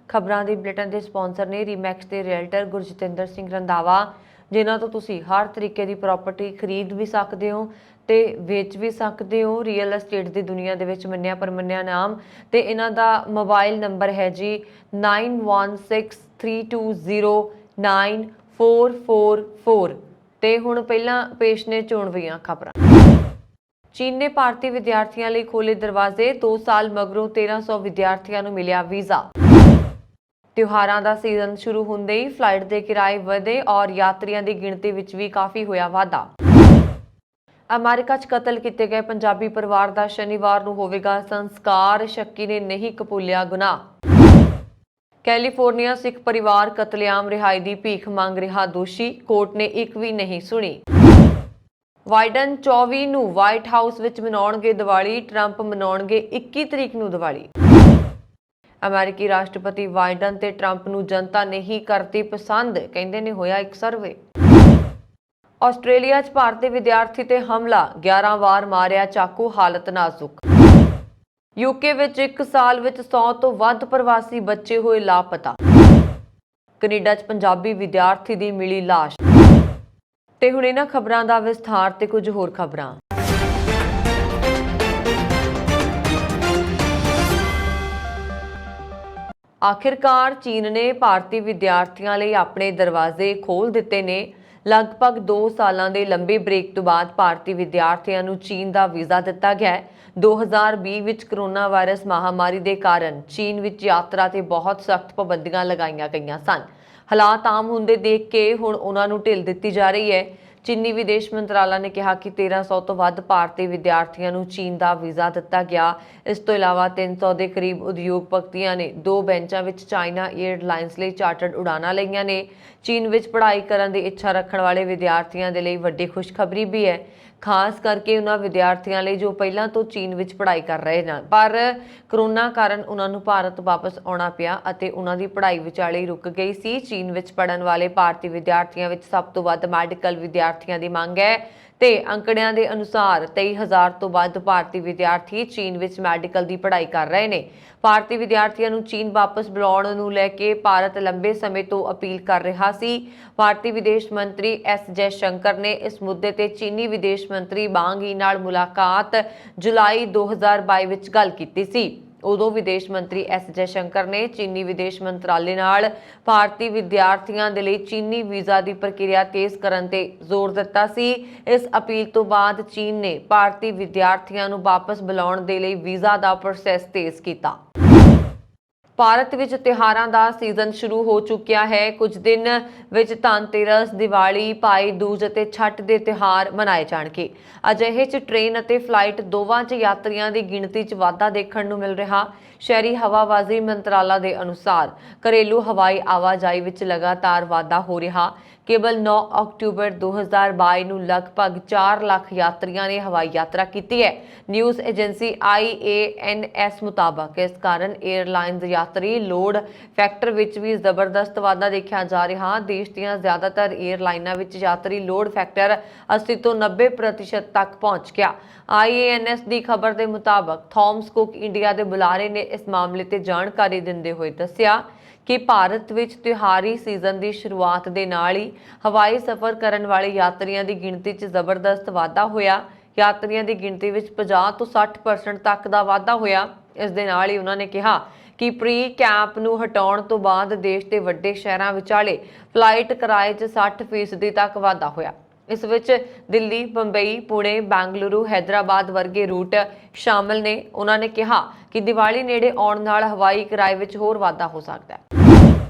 ਖਬਰਾਂ ਦੀ ਬੁਲੇਟਿਨ ਦੇ ਸਪਾਂਸਰ ਨੇ ਰੀਮੈਕਸ ਦੇ ਰੀਅਲਟਰ ਗੁਰਜਿੰਦਰ ਸਿੰਘ ਰੰਧਾਵਾ, ਜਿਨ੍ਹਾਂ ਤੋਂ ਤੁਸੀਂ ਹਰ ਤਰੀਕੇ ਦੀ ਪ੍ਰਾਪਰਟੀ ਖਰੀਦ ਵੀ ਸਕਦੇ ਹੋ ਤੇ ਵੇਚ ਵੀ ਸਕਦੇ ਹੋ। ਰੀਅਲ एस्टेट ਦੀ ਦੁਨੀਆ ਦੇ ਵਿੱਚ ਮੰਨਿਆ ਪਰਮੰਨਿਆ ਨਾਮ ਤੇ ਇਹਨਾਂ ਦਾ ਮੋਬਾਈਲ ਨੰਬਰ ਹੈ ਜੀ 9163209444 ਤੇ ਹੁਣ ਪਹਿਲਾਂ ਪੇਸ਼ ਨੇ ਚੋਣਵੀਆਂ ਖਬਰਾਂ। चीन ने भारतीय विद्यार्थियों लिए खोले दरवाजे, 2 साल मगरों 1300 विद्यार्थियों को मिलिया वीज़ा। त्योहारों का सीजन शुरू होंदे ही फ्लाइट के किराए वधे और यात्रियों की गिणती विच भी काफ़ी होया वाधा। अमेरिका च कतल किए गए पंजाबी परिवार का शनिवार को होवेगा संस्कार, शक्की ने नहीं कबूलिया गुनाह। कैलीफोर्निया सिख परिवार कतलेआम रिहाई की भीख मंग रहा दोषी, कोर्ट ने एक भी नहीं सुनी। बाइडन 24 ਨੂੰ ਵਾਈਟ ਹਾਊਸ ਵਿੱਚ ਮਨਾਉਣਗੇ ਦੀਵਾਲੀ, ਟਰੰਪ ਮਨਾਉਣਗੇ 21 ਤਰੀਕ ਨੂੰ ਦੀਵਾਲੀ। ਅਮਰੀਕੀ ਰਾਸ਼ਟਰਪਤੀ ਬਾਈਡਨ ਤੇ ਟਰੰਪ ਨੂੰ ਜਨਤਾ ਨਹੀਂ ਕਰਦੀ ਪਸੰਦ, ਕਹਿੰਦੇ ਨੇ ਹੋਇਆ ਇੱਕ ਸਰਵੇ। ਆਸਟ੍ਰੇਲੀਆ 'ਚ ਭਾਰਤੀ ਵਿਦਿਆਰਥੀ ਤੇ ਹਮਲਾ, 11 ਵਾਰ ਮਾਰਿਆ ਚਾਕੂ, ਹਾਲਤ ਨਾਜ਼ੁਕ। ਯੂਕੇ ਵਿੱਚ 1 ਸਾਲ ਵਿੱਚ 100 ਤੋਂ ਵੱਧ ਪ੍ਰਵਾਸੀ ਬੱਚੇ ਹੋਏ ਲਾਪਤਾ। ਕੈਨੇਡਾ 'ਚ ਪੰਜਾਬੀ ਵਿਦਿਆਰਥੀ ਦੀ ਮਿਲੀ ਲਾਸ਼। ਤੇ ਹੁਣ ਇਹਨਾਂ ਖਬਰਾਂ ਦਾ ਵਿਸਥਾਰ ਤੇ ਕੁਝ ਹੋਰ ਖਬਰਾਂ। ਆਖਿਰਕਾਰ ਚੀਨ ਨੇ ਭਾਰਤੀ ਵਿਦਿਆਰਥੀਆਂ ਲਈ ਆਪਣੇ ਦਰਵਾਜ਼ੇ ਖੋਲ੍ਹ ਦਿੱਤੇ ਨੇ। ਲਗਭਗ 2 ਸਾਲਾਂ ਦੇ ਲੰਬੇ ਬ੍ਰੇਕ ਤੋਂ ਬਾਅਦ ਭਾਰਤੀ ਵਿਦਿਆਰਥੀਆਂ ਨੂੰ ਚੀਨ ਦਾ ਵੀਜ਼ਾ ਦਿੱਤਾ ਗਿਆ ਹੈ। 2020 ਵਿੱਚ ਕਰੋਨਾ ਵਾਇਰਸ ਮਹਾਮਾਰੀ ਦੇ ਕਾਰਨ ਚੀਨ ਵਿੱਚ ਯਾਤਰਾ ਤੇ ਬਹੁਤ ਸਖਤ ਪਾਬੰਦੀਆਂ ਲਗਾਈਆਂ ਗਈਆਂ ਸਨ। ਹਾਲਾਤ ਆਮ ਹੁੰਦੇ ਦੇਖ ਕੇ ਹੁਣ ਉਹਨਾਂ ਨੂੰ ਢਿੱਲ ਦਿੱਤੀ ਜਾ ਰਹੀ ਹੈ। ਚੀਨੀ ਵਿਦੇਸ਼ ਮੰਤਰਾਲਾ ਨੇ ਕਿਹਾ ਕਿ 1300 ਤੋਂ ਵੱਧ ਭਾਰਤੀ ਵਿਦਿਆਰਥੀਆਂ ਨੂੰ ਚੀਨ ਦਾ ਵੀਜ਼ਾ ਦਿੱਤਾ ਗਿਆ। ਇਸ ਤੋਂ ਇਲਾਵਾ 300 ਦੇ ਕਰੀਬ ਉਦਯੋਗਪਤੀਆਂ ਨੇ 2 ਬੈਂਚਾਂ ਵਿੱਚ ਚਾਈਨਾ ਏਅਰਲਾਈਨਸ ਲਈ ਚਾਰਟਰਡ ਉਡਾਨਾਂ ਲਈਆਂ ਨੇ। ਚੀਨ ਵਿੱਚ ਪੜ੍ਹਾਈ ਕਰਨ ਦੀ ਇੱਛਾ ਰੱਖਣ ਵਾਲੇ ਵਿਦਿਆਰਥੀਆਂ ਦੇ ਲਈ ਵੱਡੀ ਖੁਸ਼ਖਬਰੀ ਵੀ ਹੈ, ਖਾਸ ਕਰਕੇ ਉਹਨਾਂ ਵਿਦਿਆਰਥੀਆਂ ਲਈ ਜੋ ਪਹਿਲਾਂ ਤੋਂ ਚੀਨ ਵਿੱਚ ਪੜ੍ਹਾਈ ਕਰ ਰਹੇ ਹਨ, ਪਰ ਕਰੋਨਾ ਕਾਰਨ ਉਹਨਾਂ ਨੂੰ ਭਾਰਤ ਵਾਪਸ ਆਉਣਾ ਪਿਆ ਅਤੇ ਉਹਨਾਂ ਦੀ ਪੜ੍ਹਾਈ ਵਿਚਾਲੇ ਰੁਕ ਗਈ ਸੀ। ਚੀਨ ਵਿੱਚ ਪੜ੍ਹਨ ਵਾਲੇ ਭਾਰਤੀ ਵਿਦਿਆਰਥੀਆਂ ਵਿੱਚ ਸਭ ਤੋਂ ਵੱਧ ਮੈਡੀਕਲ ਵਿਦਿਆਰਥੀਆਂ ਦੀ ਮੰਗ ਹੈ ਤੇ ਅੰਕੜਿਆਂ ਦੇ ਅਨੁਸਾਰ 23,000 ਤੋਂ ਵੱਧ ਭਾਰਤੀ ਵਿਦਿਆਰਥੀ ਚੀਨ ਵਿੱਚ ਮੈਡੀਕਲ ਦੀ ਪੜ੍ਹਾਈ ਕਰ ਰਹੇ ਨੇ। ਭਾਰਤੀ ਵਿਦਿਆਰਥੀਆਂ ਨੂੰ ਚੀਨ ਵਾਪਸ ਬੁਲਾਉਣ ਨੂੰ ਲੈ ਕੇ ਭਾਰਤ ਲੰਬੇ ਸਮੇਂ ਤੋਂ ਅਪੀਲ ਕਰ ਰਿਹਾ ਸੀ। ਭਾਰਤੀ ਵਿਦੇਸ਼ ਮੰਤਰੀ ਐਸ ਜੈਸ਼ੰਕਰ ਨੇ ਇਸ ਮੁੱਦੇ ਤੇ ਚੀਨੀ ਵਿਦੇਸ਼ ਮੰਤਰੀ ਵਾਂਗ ਯੀ ਨਾਲ ਮੁਲਾਕਾਤ ਜੁਲਾਈ 2022 ਵਿੱਚ ਗੱਲ ਕੀਤੀ ਸੀ। ਉਦੋਂ ਵਿਦੇਸ਼ ਮੰਤਰੀ ਐਸ ਜੈਸ਼ੰਕਰ ਨੇ ਚੀਨੀ ਵਿਦੇਸ਼ ਮੰਤਰਾਲੇ ਨਾਲ ਭਾਰਤੀ ਵਿਦਿਆਰਥੀਆਂ ਦੇ ਲਈ ਚੀਨੀ ਵੀਜ਼ਾ ਦੀ ਪ੍ਰਕਿਰਿਆ ਤੇਜ਼ ਕਰਨ ਤੇ ਜ਼ੋਰ ਦਿੱਤਾ ਸੀ। ਇਸ ਅਪੀਲ ਤੋਂ ਬਾਅਦ ਚੀਨ ਨੇ ਭਾਰਤੀ ਵਿਦਿਆਰਥੀਆਂ ਨੂੰ ਵਾਪਸ ਬੁਲਾਉਣ ਦੇ ਲਈ ਵੀਜ਼ਾ ਦਾ ਪ੍ਰੋਸੈਸ ਤੇਜ਼ ਕੀਤਾ। ਭਾਰਤ ਵਿੱਚ ਤਿਉਹਾਰਾਂ ਦਾ ਸੀਜ਼ਨ ਸ਼ੁਰੂ ਹੋ ਚੁੱਕਿਆ ਹੈ। ਕੁਝ ਦਿਨ ਵਿੱਚ ਧਨਤੇਰਸ, ਦੀਵਾਲੀ, ਭਾਈ ਦੂਜ ਅਤੇ ਛੱਠ ਦੇ ਤਿਉਹਾਰ ਮਨਾਏ ਜਾਣਗੇ। ਅਜਿਹੇ 'ਚ ਟ੍ਰੇਨ ਅਤੇ ਫਲਾਈਟ ਦੋਵਾਂ 'ਚ ਯਾਤਰੀਆਂ ਦੀ ਗਿਣਤੀ 'ਚ ਵਾਧਾ ਦੇਖਣ ਨੂੰ ਮਿਲ ਰਿਹਾ। ਸ਼ਹਿਰੀ ਹਵਾਬਾਜ਼ੀ ਮੰਤਰਾਲਾ ਦੇ ਅਨੁਸਾਰ ਘਰੇਲੂ ਹਵਾਈ ਆਵਾਜਾਈ ਵਿੱਚ ਲਗਾਤਾਰ ਵਾਧਾ ਹੋ ਰਿਹਾ। ਕੇਵਲ 9 ਅਕਤੂਬਰ 2022 ਨੂੰ ਲਗਭਗ 4 ਲੱਖ ਯਾਤਰੀਆਂ ਨੇ ਹਵਾਈ ਯਾਤਰਾ ਕੀਤੀ ਹੈ। ਨਿਊਜ਼ ਏਜੰਸੀ IANS ਮੁਤਾਬਕ ਇਸ ਕਾਰਨ ਏਅਰਲਾਈਨਜ਼ ਯਾਤਰੀ ਲੋਡ ਫੈਕਟਰ ਵਿੱਚ ਵੀ ਜ਼ਬਰਦਸਤ ਵਾਧਾ ਦੇਖਿਆ ਜਾ ਰਿਹਾ। ਦੇਸ਼ ਦੀਆਂ ਜ਼ਿਆਦਾਤਰ ਏਅਰਲਾਈਨਾਂ ਵਿੱਚ ਯਾਤਰੀ ਲੋਡ ਫੈਕਟਰ 80 ਤੋਂ 90% ਤੱਕ ਪਹੁੰਚ ਗਿਆ। IANS ਦੀ ਖਬਰ ਦੇ ਮੁਤਾਬਕ ਥਾਮਸ ਕੁੱਕ ਇੰਡੀਆ ਦੇ ਬੁਲਾਰੇ ਨੇ ਇਸ ਮਾਮਲੇ ਤੇ ਜਾਣਕਾਰੀ ਦਿੰਦੇ ਹੋਏ ਦੱਸਿਆ ਕਿ ਭਾਰਤ ਵਿੱਚ ਤਿਉਹਾਰੀ ਸੀਜ਼ਨ ਦੀ ਸ਼ੁਰੂਆਤ ਦੇ ਨਾਲ ਹੀ ਹਵਾਈ ਸਫ਼ਰ ਕਰਨ ਵਾਲੇ ਯਾਤਰੀਆਂ ਦੀ ਗਿਣਤੀ 'ਚ ਜ਼ਬਰਦਸਤ ਵਾਧਾ ਹੋਇਆ। ਯਾਤਰੀਆਂ ਦੀ ਗਿਣਤੀ ਵਿੱਚ 50 ਤੋਂ 60% ਤੱਕ ਦਾ ਵਾਧਾ ਹੋਇਆ। ਇਸ ਦੇ ਨਾਲ ਹੀ ਉਹਨਾਂ ਨੇ ਕਿਹਾ ਕਿ ਪ੍ਰੀ ਕੈਂਪ ਨੂੰ ਹਟਾਉਣ ਤੋਂ ਬਾਅਦ ਦੇਸ਼ ਦੇ ਵੱਡੇ ਸ਼ਹਿਰਾਂ ਵਿਚਾਲੇ ਫਲਾਈਟ ਕਿਰਾਏ 'ਚ 60% ਤੱਕ ਵਾਧਾ ਹੋਇਆ। ਇਸ ਵਿੱਚ ਦਿੱਲੀ, ਬੰਬਈ, ਪੁਣੇ, ਬੈਂਗਲੁਰੂ, ਹੈਦਰਾਬਾਦ ਵਰਗੇ ਰੂਟ ਸ਼ਾਮਲ ਨੇ। ਉਹਨਾਂ ਨੇ ਕਿਹਾ ਕਿ ਦੀਵਾਲੀ ਨੇੜੇ ਆਉਣ ਨਾਲ ਹਵਾਈ ਕਿਰਾਏ ਵਿੱਚ ਹੋਰ ਵਾਧਾ ਹੋ ਸਕਦਾ ਹੈ।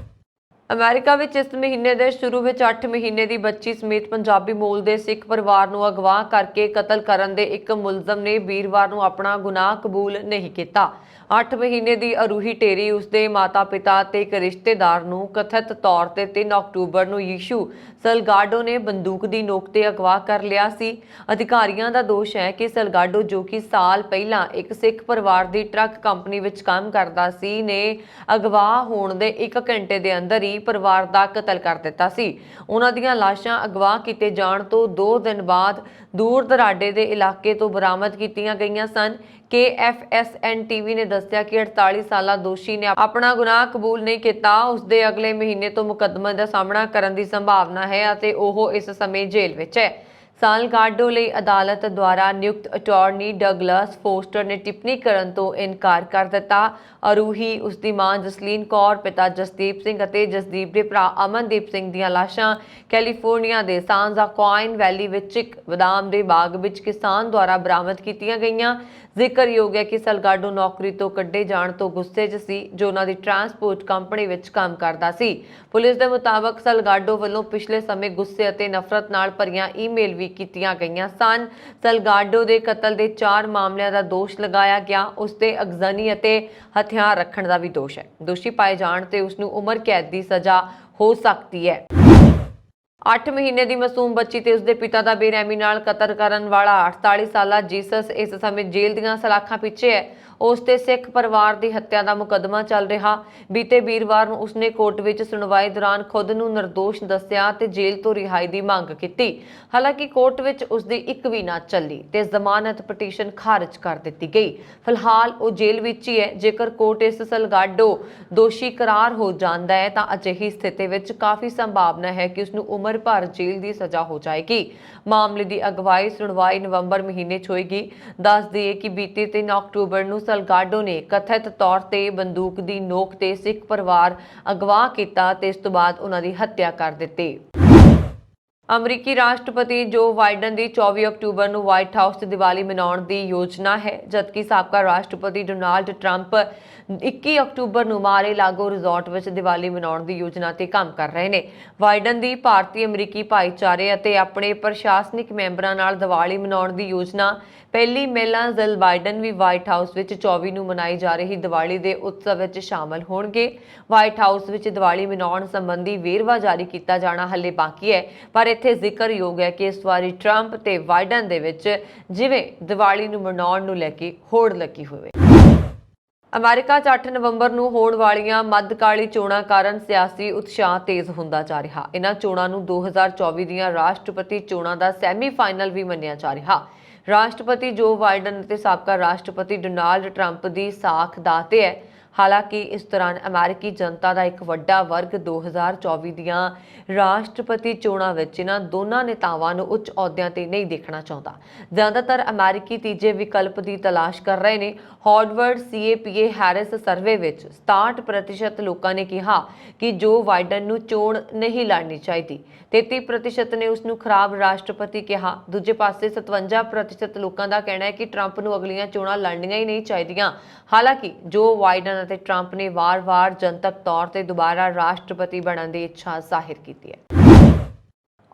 ਅਮਰੀਕਾ ਵਿੱਚ ਇਸ ਮਹੀਨੇ ਦੇ ਸ਼ੁਰੂ ਵਿੱਚ 8 ਮਹੀਨੇ ਦੀ ਬੱਚੀ ਸਮੇਤ ਪੰਜਾਬੀ ਮੂਲ ਦੇ ਸਿੱਖ ਪਰਿਵਾਰ ਨੂੰ ਅਗਵਾ ਕਰਕੇ ਕਤਲ ਕਰਨ ਦੇ ਇੱਕ ਮੁਲਜ਼ਮ ਨੇ ਵੀਰਵਾਰ ਨੂੰ ਆਪਣਾ ਗੁਨਾਹ ਕਬੂਲ ਨਹੀਂ ਕੀਤਾ। 8 ਮਹੀਨੇ ਦੀ ਅਰੂਹੀ ਢੇਰੀ ਉਸਦੇ ਮਾਤਾ-ਪਿਤਾ ਤੇ ਇੱਕ ਰਿਸ਼ਤੇਦਾਰ ਨੂੰ ਕਥਿਤ ਤੌਰ ਤੇ 3 ਅਕਤੂਬਰ ਨੂੰ ਯੀਸ਼ੂ ਸਲਗਾਡੋ ਨੇ ਬੰਦੂਕ ਦੀ ਨੋਕ ਤੇ ਅਗਵਾ ਕਰ ਲਿਆ ਸੀ। ਅਧਿਕਾਰੀਆਂ ਦਾ ਦੋਸ਼ ਹੈ ਕਿ ਸਲਗਾਡੋ, ਜੋ ਕਿ ਸਾਲ ਪਹਿਲਾਂ ਇੱਕ ਸਿੱਖ ਪਰਿਵਾਰ ਦੀ ਟਰੱਕ ਕੰਪਨੀ ਵਿੱਚ ਕੰਮ ਕਰਦਾ ਸੀ, ਨੇ ਅਗਵਾ ਹੋਣ ਦੇ 1 ਘੰਟੇ ਦੇ ਅੰਦਰ ਹੀ ਪਰਿਵਾਰ ਦਾ ਕਤਲ ਕਰ ਦਿੱਤਾ ਸੀ। ਉਹਨਾਂ ਦੀਆਂ ਲਾਸ਼ਾਂ ਅਗਵਾ ਕੀਤੇ ਜਾਣ ਤੋਂ 2 ਦਿਨ ਬਾਅਦ ਦੂਰ ਦਰਾਡੇ ਦੇ ਇਲਾਕੇ ਤੋਂ ਬਰਾਮਦ ਕੀਤੀਆਂ ਗਈਆਂ ਸਨ। KFSN TV ਨੇ ਦੱਸਿਆ ਕਿ 48 ਸਾਲਾ ਦੋਸ਼ੀ ਨੇ ਆਪਣਾ ਗੁਨਾਹ ਕਬੂਲ ਨਹੀਂ ਕੀਤਾ। ਉਸ ਦੇ ਅਗਲੇ ਮਹੀਨੇ ਤੋਂ ਮੁਕੱਦਮੇ ਦਾ ਸਾਹਮਣਾ ਕਰਨ ਦੀ ਸੰਭਾਵਨਾ ਹੈ ਅਤੇ ਉਹ ਇਸ ਸਮੇਂ ਜੇਲ੍ਹ ਵਿੱਚ ਹੈ। ਸਾਲਗਾਡੋ ਲਈ ਅਦਾਲਤ ਦੁਆਰਾ ਨਿਯੁਕਤ ਅਟਾਰਨੀ ਡਗਲਸ ਫੋਸਟਰ ਨੇ ਟਿੱਪਣੀ ਕਰਨ ਤੋਂ ਇਨਕਾਰ ਕਰ ਦਿੱਤਾ। ਅਰੂਹੀ, ਉਸ ਦੀ ਮਾਂ ਜਸਲੀਨ ਕੌਰ, ਪਿਤਾ ਜਸਦੀਪ ਸਿੰਘ ਅਤੇ ਜਸਦੀਪ ਦੇ ਭਰਾ ਅਮਨਦੀਪ ਸਿੰਘ ਦੀਆਂ ਲਾਸ਼ਾਂ ਕੈਲੀਫੋਰਨੀਆ ਦੇ ਸਾਨ ਜੋਆਕੁਇਨ ਵੈਲੀ ਵਿੱਚ ਇੱਕ ਬਦਾਮ ਦੇ ਬਾਗ ਵਿੱਚ ਕਿਸਾਨ ਦੁਆਰਾ ਬਰਾਮਦ ਕੀਤੀਆਂ ਗਈਆਂ। ਜ਼ਿਕਰਯੋਗ ਹੈ ਕਿ ਸਲਗਾਡੋ ਨੌਕਰੀ ਤੋਂ ਕੱਢੇ ਜਾਣ ਤੋਂ ਗੁੱਸੇ 'ਚ ਸੀ, ਜੋ ਉਹਨਾਂ ਦੀ ਟਰਾਂਸਪੋਰਟ ਕੰਪਨੀ ਵਿੱਚ ਕੰਮ ਕਰਦਾ ਸੀ। ਪੁਲਿਸ ਦੇ ਮੁਤਾਬਕ ਸਲਗਾਡੋ ਵੱਲੋਂ ਪਿਛਲੇ ਸਮੇਂ ਗੁੱਸੇ ਅਤੇ ਨਫ਼ਰਤ ਨਾਲ ਭਰੀਆਂ ਈਮੇਲ ਵੀ ਕੀਤੀਆਂ ਗਈਆਂ ਸਨ। ਸਲਗਾਡੋ ਦੇ ਕਤਲ ਦੇ 4 ਮਾਮਲਿਆਂ ਦਾ ਦੋਸ਼ ਲਗਾਇਆ ਗਿਆ। ਉਸ ਤੇ ਅਗਜ਼ਨੀ ਅਤੇ ਹਥਿਆਰ ਰੱਖਣ ਦਾ ਵੀ ਦੋਸ਼ ਹੈ। ਦੋਸ਼ੀ ਪਾਏ ਜਾਣ ਤੇ ਉਸ ਨੂੰ ਉਮਰ ਕੈਦ ਦੀ ਸਜ਼ਾ ਹੋ ਸਕਦੀ ਹੈ। 8 ਮਹੀਨੇ ਦੀ ਮਾਸੂਮ ਬੱਚੀ ਤੇ ਉਸਦੇ ਪਿਤਾ ਦਾ ਬੇਰਹਿਮੀ ਨਾਲ ਕਤਲ ਕਰਨ ਵਾਲਾ 48 ਸਾਲਾ ਜੀਸਸ ਇਸ ਸਮੇਂ ਜੇਲ੍ਹ ਦੀਆਂ ਸਲਾਖਾਂ ਪਿੱਛੇ ਹੈ। ਉਸ ਤੇ ਸਿੱਖ ਪਰਿਵਾਰ ਦੀ ਹੱਤਿਆ ਦਾ ਮੁਕੱਦਮਾ ਚੱਲ ਰਿਹਾ। ਬੀਤੇ ਵੀਰਵਾਰ ਨੂੰ ਉਸਨੇ ਕੋਰਟ ਵਿੱਚ ਸੁਣਵਾਈ ਦੌਰਾਨ ਖੁਦ ਨੂੰ ਨਿਰਦੋਸ਼ ਦੱਸਿਆ ਤੇ ਜੇਲ੍ਹ ਤੋਂ ਰਿਹਾਈ ਦੀ ਮੰਗ ਕੀਤੀ। ਹਾਲਾਂਕਿ ਕੋਰਟ ਵਿੱਚ ਉਸਦੀ ਇੱਕ ਵੀ ਨਾ ਚੱਲੀ ਤੇ ਜ਼ਮਾਨਤ ਪਟੀਸ਼ਨ ਖਾਰਜ ਕਰ ਦਿੱਤੀ ਗਈ। ਫਿਲਹਾਲ ਉਹ ਜੇਲ੍ਹ ਵਿੱਚ ਹੀ ਹੈ। ਜੇਕਰ ਕੋਰਟ ਇਸ ਸਲਗਾਡੋ ਦੋਸ਼ੀ ਕਰਾਰ ਹੋ ਜਾਂਦਾ ਹੈ ਤਾਂ ਅਜਿਹੀ ਸਥਿਤੀ ਵਿੱਚ ਕਾਫੀ ਸੰਭਾਵਨਾ ਹੈ ਕਿ ਉਸਨੂੰ ਉਮਰ ਭਰ ਜੇਲ੍ਹ ਦੀ ਸਜ਼ਾ ਹੋ ਜਾਏਗੀ। ਮਾਮਲੇ ਦੀ ਅਗਵਾਈ ਸੁਣਵਾਈ ਨਵੰਬਰ ਮਹੀਨੇ 'ਚ ਹੋਏਗੀ। ਦੱਸ ਦਈਏ ਕਿ ਬੀਤੇ 3 ਅਕਤੂਬਰ ਨੂੰ ਸਲਗਾਡੋ ਨੇ ਕਥਿਤ ਤੌਰ ਤੇ ਬੰਦੂਕ ਦੀ ਨੋਕ ਤੇ ਸਿੱਖ ਪਰਿਵਾਰ ਅਗਵਾ ਕੀਤਾ ਤੇ ਇਸ ਤੋਂ ਬਾਅਦ ਉਹਨਾਂ ਦੀ ਹੱਤਿਆ ਕਰ ਦਿੱਤੀ। ਅਮਰੀਕੀ ਰਾਸ਼ਟਰਪਤੀ ਜੋ ਬਾਈਡਨ ਦੀ 24 ਅਕਤੂਬਰ ਨੂੰ ਵਾਈਟ ਹਾਊਸ 'ਤੇ ਦੀਵਾਲੀ ਮਨਾਉਣ ਦੀ ਯੋਜਨਾ ਹੈ, ਜਦਕਿ ਸਾਬਕਾ ਰਾਸ਼ਟਰਪਤੀ ਡੋਨਾਲਡ ਟਰੰਪ 21 ਅਕਤੂਬਰ ਨੂੰ ਮਾਰੇ-ਲਾਗੋ ਰਿਜ਼ੋਰਟ ਵਿੱਚ ਦੀਵਾਲੀ ਮਨਾਉਣ ਦੀ ਯੋਜਨਾ ਤੇ ਕੰਮ ਕਰ ਰਹੇ ਨੇ। ਬਾਈਡਨ ਦੀ ਭਾਰਤੀ ਅਮਰੀਕੀ ਭਾਈਚਾਰੇ ਅਤੇ ਆਪਣੇ ਪ੍ਰਸ਼ਾਸਨਿਕ ਮੈਂਬਰਾਂ ਨਾਲ ਦੀਵਾਲੀ ਮਨਾਉਣ ਦੀ ਯੋਜਨਾ ਪਹਿਲੀ ਮਹਿਲਾ ਜਿਲ ਬਾਈਡਨ ਵੀ ਵਾਈਟ ਹਾਊਸ ਵਿੱਚ 24 ਨੂੰ ਮਨਾਈ ਜਾ ਰਹੀ ਦੀਵਾਲੀ ਦੇ ਉਤਸਵ ਵਿੱਚ ਸ਼ਾਮਲ ਹੋਣਗੇ। ਵਾਈਟ ਹਾਊਸ ਵਿੱਚ ਦੀਵਾਲੀ ਮਨਾਉਣ ਸੰਬੰਧੀ ਵੇਰਵਾ ਜਾਰੀ ਕੀਤਾ ਜਾਣਾ ਹੱਲੇ ਬਾਕੀ ਹੈ, ਪਰ ਇੱਥੇ ਜ਼ਿਕਰਯੋਗ ਹੈ ਕਿ ਇਸ ਵਾਰੀ ਟਰੰਪ ਤੇ ਬਾਈਡਨ ਦੇ ਵਿੱਚ ਜਿਵੇਂ ਦੀਵਾਲੀ ਨੂੰ ਮਨਾਉਣ ਨੂੰ ਲੈ ਕੇ ਹੋੜ ਲੱਗੀ ਹੋਵੇ। ਅਮਰੀਕਾ 'ਚ 8 ਨਵੰਬਰ ਨੂੰ ਹੋਣ ਵਾਲੀਆਂ ਮੱਧਕਾਲੀ ਚੋਣਾਂ ਕਾਰਨ ਸਿਆਸੀ ਉਤਸ਼ਾਹ ਤੇਜ਼ ਹੁੰਦਾ ਜਾ ਰਿਹਾ। ਇਹਨਾਂ ਚੋਣਾਂ ਨੂੰ 2024 ਦੀਆਂ ਰਾਸ਼ਟਰਪਤੀ ਚੋਣਾਂ ਦਾ ਸੈਮੀਫਾਈਨਲ ਵੀ ਮੰਨਿਆ ਜਾ ਰਿਹਾ। ਰਾਸ਼ਟਰਪਤੀ ਜੋ ਬਾਈਡਨ ਅਤੇ ਸਾਬਕਾ ਰਾਸ਼ਟਰਪਤੀ ਡੋਨਾਲਡ ਟਰੰਪ ਦੀ ਸਾਖ ਦਾਤੇ ਹੈ। ਹਾਲਾਂਕਿ ਇਸ ਦੌਰਾਨ ਅਮਰੀਕੀ ਜਨਤਾ ਦਾ ਇੱਕ ਵੱਡਾ ਵਰਗ 2024 ਦੀਆਂ ਰਾਸ਼ਟਰਪਤੀ ਚੋਣਾਂ ਵਿੱਚ ਇਹਨਾਂ ਦੋਨਾਂ ਨੇਤਾਵਾਂ ਨੂੰ ਉੱਚ ਅਹੁਦਿਆਂ ਤੇ ਨਹੀਂ ਦੇਖਣਾ ਚਾਹੁੰਦਾ। ਜ਼ਿਆਦਾਤਰ ਅਮਰੀਕੀ ਤੀਜੇ ਵਿਕਲਪ ਦੀ ਤਲਾਸ਼ ਕਰ ਰਹੇ ਨੇ। ਹਾਰਵਰਡ CAPA ਹੈਰਿਸ ਸਰਵੇ ਵਿੱਚ 67% ਲੋਕਾਂ ਨੇ ਕਿਹਾ ਕਿ ਜੋ ਬਾਈਡਨ ਨੂੰ ਚੋਣ ਨਹੀਂ ਲੜਨੀ ਚਾਹੀਦੀ। 33% ਨੇ ਉਸ ਨੂੰ ਖਰਾਬ ਰਾਸ਼ਟਰਪਤੀ ਕਿਹਾ। ਦੂਜੇ ਪਾਸੇ 57% ਲੋਕਾਂ ਦਾ ਕਹਿਣਾ ਹੈ ਕਿ ਟਰੰਪ ਨੂੰ ਅਗਲੀਆਂ ਚੋਣਾਂ ਲੜਨੀਆਂ ਹੀ ਨਹੀਂ ਚਾਹੀਦੀਆਂ। ਹਾਲਾਂਕਿ ਜੋ ਬਾਈਡਨ ਅਤੇ ਟਰੰਪ ਨੇ ਵਾਰ-ਵਾਰ ਜਨਤਕ ਤੌਰ ਤੇ ਦੁਬਾਰਾ ਰਾਸ਼ਟਰਪਤੀ ਬਣਨ ਦੀ ਇੱਛਾ ਜ਼ਾਹਿਰ ਕੀਤੀ ਹੈ।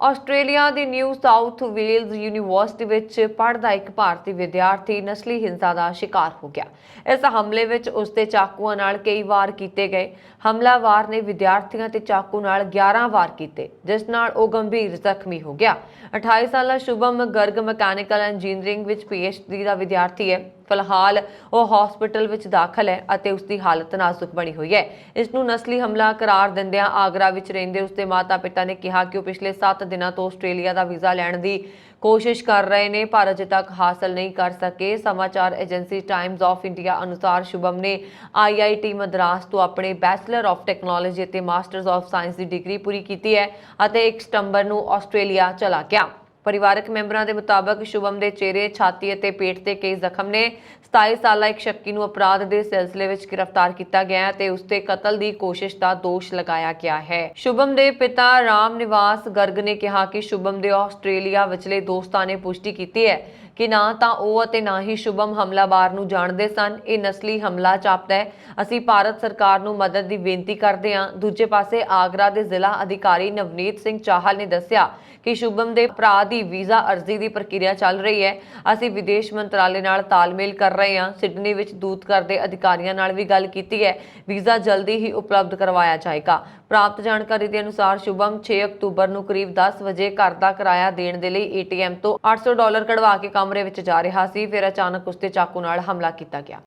ਆਸਟ੍ਰੇਲੀਆ ਦੀ ਨਿਊ ਸਾਊਥ ਵੇਲਜ਼ ਯੂਨੀਵਰਸਿਟੀ ਵਿੱਚ ਪੜ੍ਹਦਾ ਇੱਕ ਭਾਰਤੀ ਵਿਦਿਆਰਥੀ ਨਸਲੀ ਹਿੰਸਾ ਦਾ ਸ਼ਿਕਾਰ ਹੋ ਗਿਆ। ਇਸ ਹਮਲੇ ਵਿੱਚ ਉਸ ਦੇ ਚਾਕੂਆਂ ਨਾਲ ਕਈ ਵਾਰ ਕੀਤੇ ਗਏ। ਹਮਲਾਵਰ ਨੇ ਵਿਦਿਆਰਥੀਆਂ ਤੇ ਚਾਕੂ ਨਾਲ 11 ਵਾਰ ਕੀਤੇ, ਜਿਸ ਨਾਲ ਉਹ ਗੰਭੀਰ ਜ਼ਖਮੀ ਹੋ ਗਿਆ। 28 ਸਾਲਾ ਸ਼ੁਭਮ ਗਰਗ ਮਕੈਨੀਕਲ ਇੰਜੀਨੀਅਰਿੰਗ ਵਿੱਚ PhD ਦਾ ਵਿਦਿਆਰਥੀ ਹੈ। ਫਿਲਹਾਲ ਉਹ ਹਸਪਤਾਲ ਵਿੱਚ ਦਾਖਲ ਹੈ ਅਤੇ ਉਸ ਦੀ ਹਾਲਤ ਨਾਜ਼ੁਕ ਬਣੀ ਹੋਈ ਹੈ। ਇਸ ਨੂੰ ਨਸਲੀ ਹਮਲਾ ਕਰਾਰ ਦਿੰਦਿਆਂ ਆਗਰਾ ਵਿੱਚ ਰਹਿੰਦੇ ਉਸ ਦੇ ਮਾਤਾ-ਪਿਤਾ ਨੇ ਕਿਹਾ ਕਿ ਉਹ ਪਿਛਲੇ 7 ਦਿਨਾਂ ਤੋਂ ਆਸਟ੍ਰੇਲੀਆ ਦਾ ਵੀਜ਼ਾ ਲੈਣ ਦੀ ਕੋਸ਼ਿਸ਼ ਕਰ ਰਹੇ ਨੇ, ਪਰ ਅਜੇ ਤੱਕ ਹਾਸਲ ਨਹੀਂ ਕਰ ਸਕੇ। ਸਮਾਚਾਰ ਏਜੰਸੀ ਟਾਈਮਜ਼ ਆਫ ਇੰਡੀਆ ਅਨੁਸਾਰ ਸ਼ੁਭਮ ਨੇ IIT ਮਦਰਾਸ ਤੋਂ ਆਪਣੇ ਬੈਚਲਰ ਆਫ ਟੈਕਨੋਲੋਜੀ ਅਤੇ masters of science the degree ਪੂਰੀ ਕੀਤੀ ਹੈ ਅਤੇ 1 ਸਤੰਬਰ ਨੂੰ ਆਸਟ੍ਰੇਲੀਆ ਚਲਾ ਗਿਆ। ਪਰਿਵਾਰਕ ਮੈਂਬਰਾਂ ਦੇ ਮੁਤਾਬਕ ਸ਼ੁਭਮ ਦੇ ਚਿਹਰੇ, ਛਾਤੀ ਅਤੇ ਪੇਟ ਤੇ ਕਈ ਜ਼ਖਮ ਨੇ। 27 ਸਾਲਾ ਇੱਕ ਸ਼ੱਕੀ ਨੂੰ ਅਪਰਾਧ ਦੇ ਸਿਲਸਿਲੇ ਵਿੱਚ ਗ੍ਰਿਫਤਾਰ ਕੀਤਾ ਗਿਆ ਤੇ ਉਸ ਤੇ ਕਤਲ ਦੀ ਕੋਸ਼ਿਸ਼ ਦਾ ਦੋਸ਼ ਲਗਾਇਆ ਗਿਆ ਹੈ। ਸ਼ੁਭਮ ਦੇ ਪਿਤਾ ਰਾਮ ਨਿਵਾਸ ਗਰਗ ਨੇ ਕਿਹਾ ਕਿ ਸ਼ੁਭਮ ਦੇ ਆਸਟ੍ਰੇਲੀਆ ਵਿਚਲੇ ਦੋਸਤਾਂ ਨੇ ਪੁਸ਼ਟੀ ਕੀਤੀ ਹੈ ਕਿ ਨਾ ਤਾਂ ਉਹ ਅਤੇ ਨਾ ਹੀ ਸ਼ੁਭਮ ਹਮਲਾਵਰ ਨੂੰ ਜਾਣਦੇ ਸਨ। ਇਹ ਨਸਲੀ ਹਮਲਾ ਜਾਪਦਾ ਹੈ। ਅਸੀਂ ਭਾਰਤ ਸਰਕਾਰ ਨੂੰ ਮਦਦ ਦੀ ਬੇਨਤੀ ਕਰਦੇ ਹਾਂ। ਦੂਜੇ ਪਾਸੇ ਆਗਰਾ ਦੇ ਜ਼ਿਲ੍ਹਾ ਅਧਿਕਾਰੀ ਨਵਨੀਤ ਸਿੰਘ ਚਾਹਲ ਨੇ ਦੱਸਿਆ ਕਿ ਸ਼ੁਭਮ ਦੇ ਭਰਾ ਦੀ ਵੀਜ਼ਾ ਅਰਜ਼ੀ ਦੀ ਪ੍ਰਕਿਰਿਆ ਚੱਲ ਰਹੀ ਹੈ। ਅਸੀਂ ਵਿਦੇਸ਼ ਮੰਤਰਾਲੇ ਨਾਲ ਤਾਲਮੇਲ ਕਰ ਰਹੇ ਹਾਂ। ਸਿਡਨੀ ਵਿੱਚ ਦੂਤਘਰ ਦੇ ਅਧਿਕਾਰੀਆਂ ਨਾਲ ਵੀ ਗੱਲ ਕੀਤੀ ਹੈ। ਵੀਜ਼ਾ ਜਲਦੀ ਹੀ ਉਪਲਬਧ ਕਰਵਾਇਆ ਜਾਏਗਾ। ਪ੍ਰਾਪਤ ਜਾਣਕਾਰੀ ਦੇ ਅਨੁਸਾਰ ਸ਼ੁਭਮ 6 ਅਕਤੂਬਰ ਨੂੰ ਕਰੀਬ 10 ਵਜੇ ਘਰ ਦਾ ਕਿਰਾਇਆ ਦੇਣ ਦੇ ਲਈ ATM ਤੋਂ $800 ਕਢਵਾ ਕੇ ਕਮਰੇ ਵਿੱਚ ਜਾ ਰਿਹਾ ਸੀ। ਫਿਰ ਅਚਾਨਕ ਉਸ ਤੇ ਚਾਕੂ ਨਾਲ ਹਮਲਾ ਕੀਤਾ ਗਿਆ।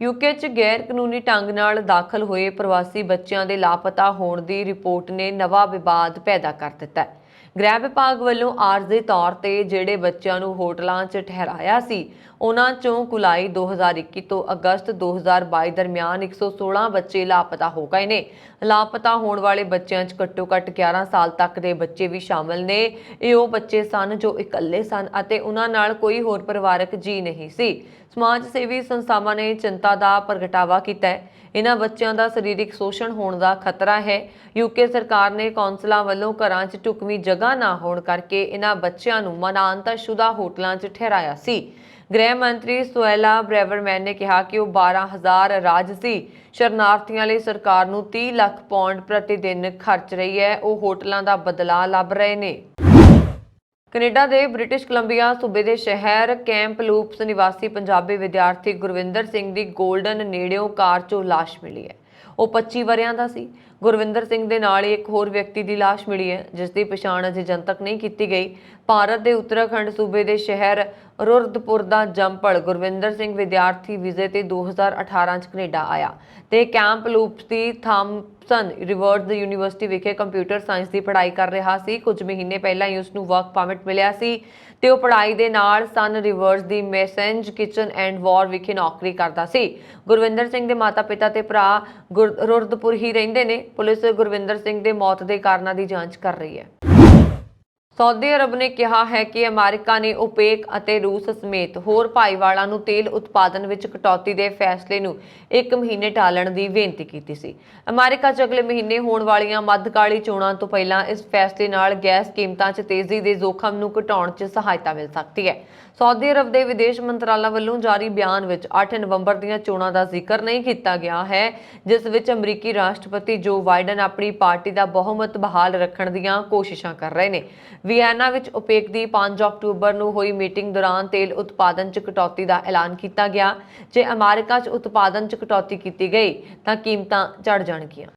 UK 'ਚ ਗੈਰ ਕਾਨੂੰਨੀ ਢੰਗ ਨਾਲ ਦਾਖਲ ਹੋਏ ਪ੍ਰਵਾਸੀ ਬੱਚਿਆਂ ਦੇ ਲਾਪਤਾ ਹੋਣ ਦੀ ਰਿਪੋਰਟ ਨੇ ਨਵਾਂ ਵਿਵਾਦ ਪੈਦਾ ਕਰ ਦਿੱਤਾ ਹੈ। ਗ੍ਰਹਿ ਵਿਭਾਗ ਵੱਲੋਂ ਆਰਜ਼ੀ ਤੌਰ ਤੇ ਜਿਹੜੇ ਬੱਚਿਆਂ ਨੂੰ ਹੋਟਲਾਂ 'ਚ ਠਹਿਰਾਇਆ ਸੀ, ਉਹਨਾਂ 'ਚੋਂ ਜੁਲਾਈ 2021 ਤੋਂ ਅਗਸਤ 2022 ਦਰਮਿਆਨ 116 ਬੱਚੇ ਲਾਪਤਾ ਹੋ ਗਏ ਨੇ। ਲਾਪਤਾ ਹੋਣ ਵਾਲੇ ਬੱਚਿਆਂ 'ਚ ਘੱਟੋ-ਘੱਟ 11 ਸਾਲ ਤੱਕ ਦੇ ਬੱਚੇ ਵੀ ਸ਼ਾਮਲ ਨੇ। ਇਹ ਉਹ ਬੱਚੇ ਸਨ ਜੋ ਇਕੱਲੇ ਸਨ ਅਤੇ ਉਹਨਾਂ ਨਾਲ ਕੋਈ ਹੋਰ ਪਰਿਵਾਰਕ ਜੀ ਨਹੀਂ ਸੀ। ਸਮਾਜ ਸੇਵੀ ਸੰਸਥਾਵਾਂ ਨੇ ਚਿੰਤਾ ਦਾ ਪ੍ਰਗਟਾਵਾ ਕੀਤਾ ਹੈ। ਇਹਨਾਂ ਬੱਚਿਆਂ ਦਾ ਸਰੀਰਕ ਸ਼ੋਸ਼ਣ ਹੋਣ ਦਾ ਖਤਰਾ ਹੈ। ਯੂਕੇ ਸਰਕਾਰ ਨੇ ਕੌਂਸਲਾਂ ਵੱਲੋਂ ਘਰਾਂ 'ਚ ਢੁਕਵੀਂ ਜਗ੍ਹਾ ਨਾ ਹੋਣ ਕਰਕੇ ਇਹਨਾਂ ਬੱਚਿਆਂ ਨੂੰ ਮਾਨਤਾਸ਼ੁਦਾ ਹੋਟਲਾਂ 'ਚ ਠਹਿਰਾਇਆ ਸੀ। ਗ੍ਰਹਿ ਮੰਤਰੀ ਸੁਏਲਾ ਬ੍ਰੈਵਰਮੈਨ ਨੇ ਕਿਹਾ ਕਿ ਉਹ 12,000 ਰਾਜਸੀ ਸ਼ਰਨਾਰਥੀਆਂ ਲਈ ਸਰਕਾਰ ਨੂੰ 30 ਲੱਖ ਪੌਂਡ ਪ੍ਰਤੀ ਦਿਨ ਖਰਚ ਰਹੀ ਹੈ। ਉਹ ਹੋਟਲਾਂ ਦਾ ਬਦਲਾ ਲੱਭ ਰਹੇ ਨੇ। ਕੈਨੇਡਾ ਦੇ ਬ੍ਰਿਟਿਸ਼ ਕੋਲੰਬੀਆ ਸੂਬੇ ਦੇ ਸ਼ਹਿਰ ਕੈਂਪਲੂਪਸ ਨਿਵਾਸੀ ਪੰਜਾਬੀ ਵਿਦਿਆਰਥੀ ਗੁਰਵਿੰਦਰ ਸਿੰਘ ਦੀ ਗੋਲਡਨ ਨੇੜਿਓਂ ਕਾਰ 'ਚੋਂ ਲਾਸ਼ ਮਿਲੀ ਹੈ। ਉਹ 25 ਵਰ੍ਹਿਆਂ ਦਾ ਸੀ। ਗੁਰਵਿੰਦਰ ਸਿੰਘ ਦੇ ਨਾਲ ਹੀ ਇੱਕ ਹੋਰ ਵਿਅਕਤੀ ਦੀ ਲਾਸ਼ ਮਿਲੀ ਹੈ, ਜਿਸ ਦੀ ਪਛਾਣ ਅਜੇ ਜਨਤਕ ਨਹੀਂ ਕੀਤੀ ਗਈ। ਭਾਰਤ ਦੇ ਉੱਤਰਾਖੰਡ ਸੂਬੇ ਦੇ ਸ਼ਹਿਰ ਰੁਰਦਪੁਰ ਦਾ ਜੰਪਲ ਗੁਰਵਿੰਦਰ ਸਿੰਘ ਵਿਦਿਆਰਥੀ ਵੀਜ਼ੇ ਤੇ 2018 ਚ ਕੈਨੇਡਾ ਆਇਆ ਤੇ ਕੈਂਪਲੂਪਸ ਦੀ ਥਾਮਸਨ ਰਿਵਰਸ ਯੂਨੀਵਰਸਿਟੀ ਵਿਖੇ ਕੰਪਿਊਟਰ ਸਾਇੰਸ ਦੀ ਪੜ੍ਹਾਈ ਕਰ ਰਿਹਾ ਸੀ। ਕੁਝ ਮਹੀਨੇ ਪਹਿਲਾਂ ਹੀ ਉਸ ਨੂੰ ਵਰਕ ਪਰਮਿਟ ਮਿਲਿਆ ਸੀ ਤੇ ਉਹ ਪੜ੍ਹਾਈ ਦੇ ਨਾਲ ਸਨ ਰਿਵਰਸ ਦੀ ਮੈਸੇਂਜ ਕਿਚਨ ਐਂਡ ਵਾਰ ਵਿਖੇ ਨੌਕਰੀ ਕਰਦਾ ਸੀ। ਗੁਰਵਿੰਦਰ ਸਿੰਘ ਦੇ ਮਾਤਾ-ਪਿਤਾ ਤੇ ਭਰਾ ਰੁਰਦਪੁਰ ਹੀ ਰਹਿੰਦੇ ਨੇ। ਪੁਲਿਸ ਗੁਰਵਿੰਦਰ ਸਿੰਘ ਦੇ ਮੌਤ ਦੇ ਕਾਰਨਾਂ ਦੀ ਜਾਂਚ ਕਰ ਰਹੀ ਹੈ। ਸਾਊਦੀ ਅਰਬ ਨੇ ਕਿਹਾ ਹੈ ਕਿ ਅਮਰੀਕਾ ਨੇ ਓਪੇਕ ਅਤੇ ਰੂਸ ਸਮੇਤ ਹੋਰ ਭਾਈਵਾਲਾਂ ਨੂੰ ਤੇਲ ਉਤਪਾਦਨ ਵਿੱਚ ਕਟੌਤੀ ਦੇ ਫੈਸਲੇ ਨੂੰ 1 ਮਹੀਨੇ ਟਾਲਣ ਦੀ ਬੇਨਤੀ ਕੀਤੀ ਸੀ। ਅਮਰੀਕਾ 'ਚ ਅਗਲੇ ਮਹੀਨੇ ਹੋਣ ਵਾਲੀਆਂ ਮੱਧਕਾਲੀ ਚੋਣਾਂ ਤੋਂ ਪਹਿਲਾਂ ਇਸ ਫੈਸਲੇ ਨਾਲ ਗੈਸ ਕੀਮਤਾਂ 'ਚ ਤੇਜ਼ੀ ਦੇ ਜ਼ੋਖਮ ਨੂੰ ਘਟਾਉਣ 'ਚ ਸਹਾਇਤਾ ਮਿਲ ਸਕਦੀ ਹੈ। ਸਾਊਦੀ ਅਰਬ ਦੇ ਵਿਦੇਸ਼ ਮੰਤਰਾਲਾ ਵੱਲੋਂ ਜਾਰੀ ਬਿਆਨ ਵਿੱਚ 8 ਨਵੰਬਰ ਦੀਆਂ ਚੋਣਾਂ ਦਾ ਜ਼ਿਕਰ ਨਹੀਂ ਕੀਤਾ ਗਿਆ ਹੈ, ਜਿਸ ਵਿੱਚ ਅਮਰੀਕੀ ਰਾਸ਼ਟਰਪਤੀ ਜੋ ਬਾਈਡਨ ਆਪਣੀ ਪਾਰਟੀ ਦਾ ਬਹੁਮਤ ਬਹਾਲ ਰੱਖਣ ਦੀਆਂ ਕੋਸ਼ਿਸ਼ਾਂ ਕਰ ਰਹੇ ਨੇ। ਵਿਯਨਾ ਵਿੱਚ ਓਪੇਕ ਦੀ 5 ਅਕਤੂਬਰ ਨੂੰ ਹੋਈ ਮੀਟਿੰਗ ਦੌਰਾਨ ਤੇਲ ਉਤਪਾਦਨ 'ਚ ਕਟੌਤੀ ਦਾ ਐਲਾਨ ਕੀਤਾ ਗਿਆ। ਜੇ ਅਮਰੀਕਾ 'ਚ ਉਤਪਾਦਨ 'ਚ ਕਟੌਤੀ ਕੀਤੀ ਗਈ ਤਾਂ ਕੀਮਤਾਂ ਚੜ੍ਹ ਜਾਣਗੀਆਂ।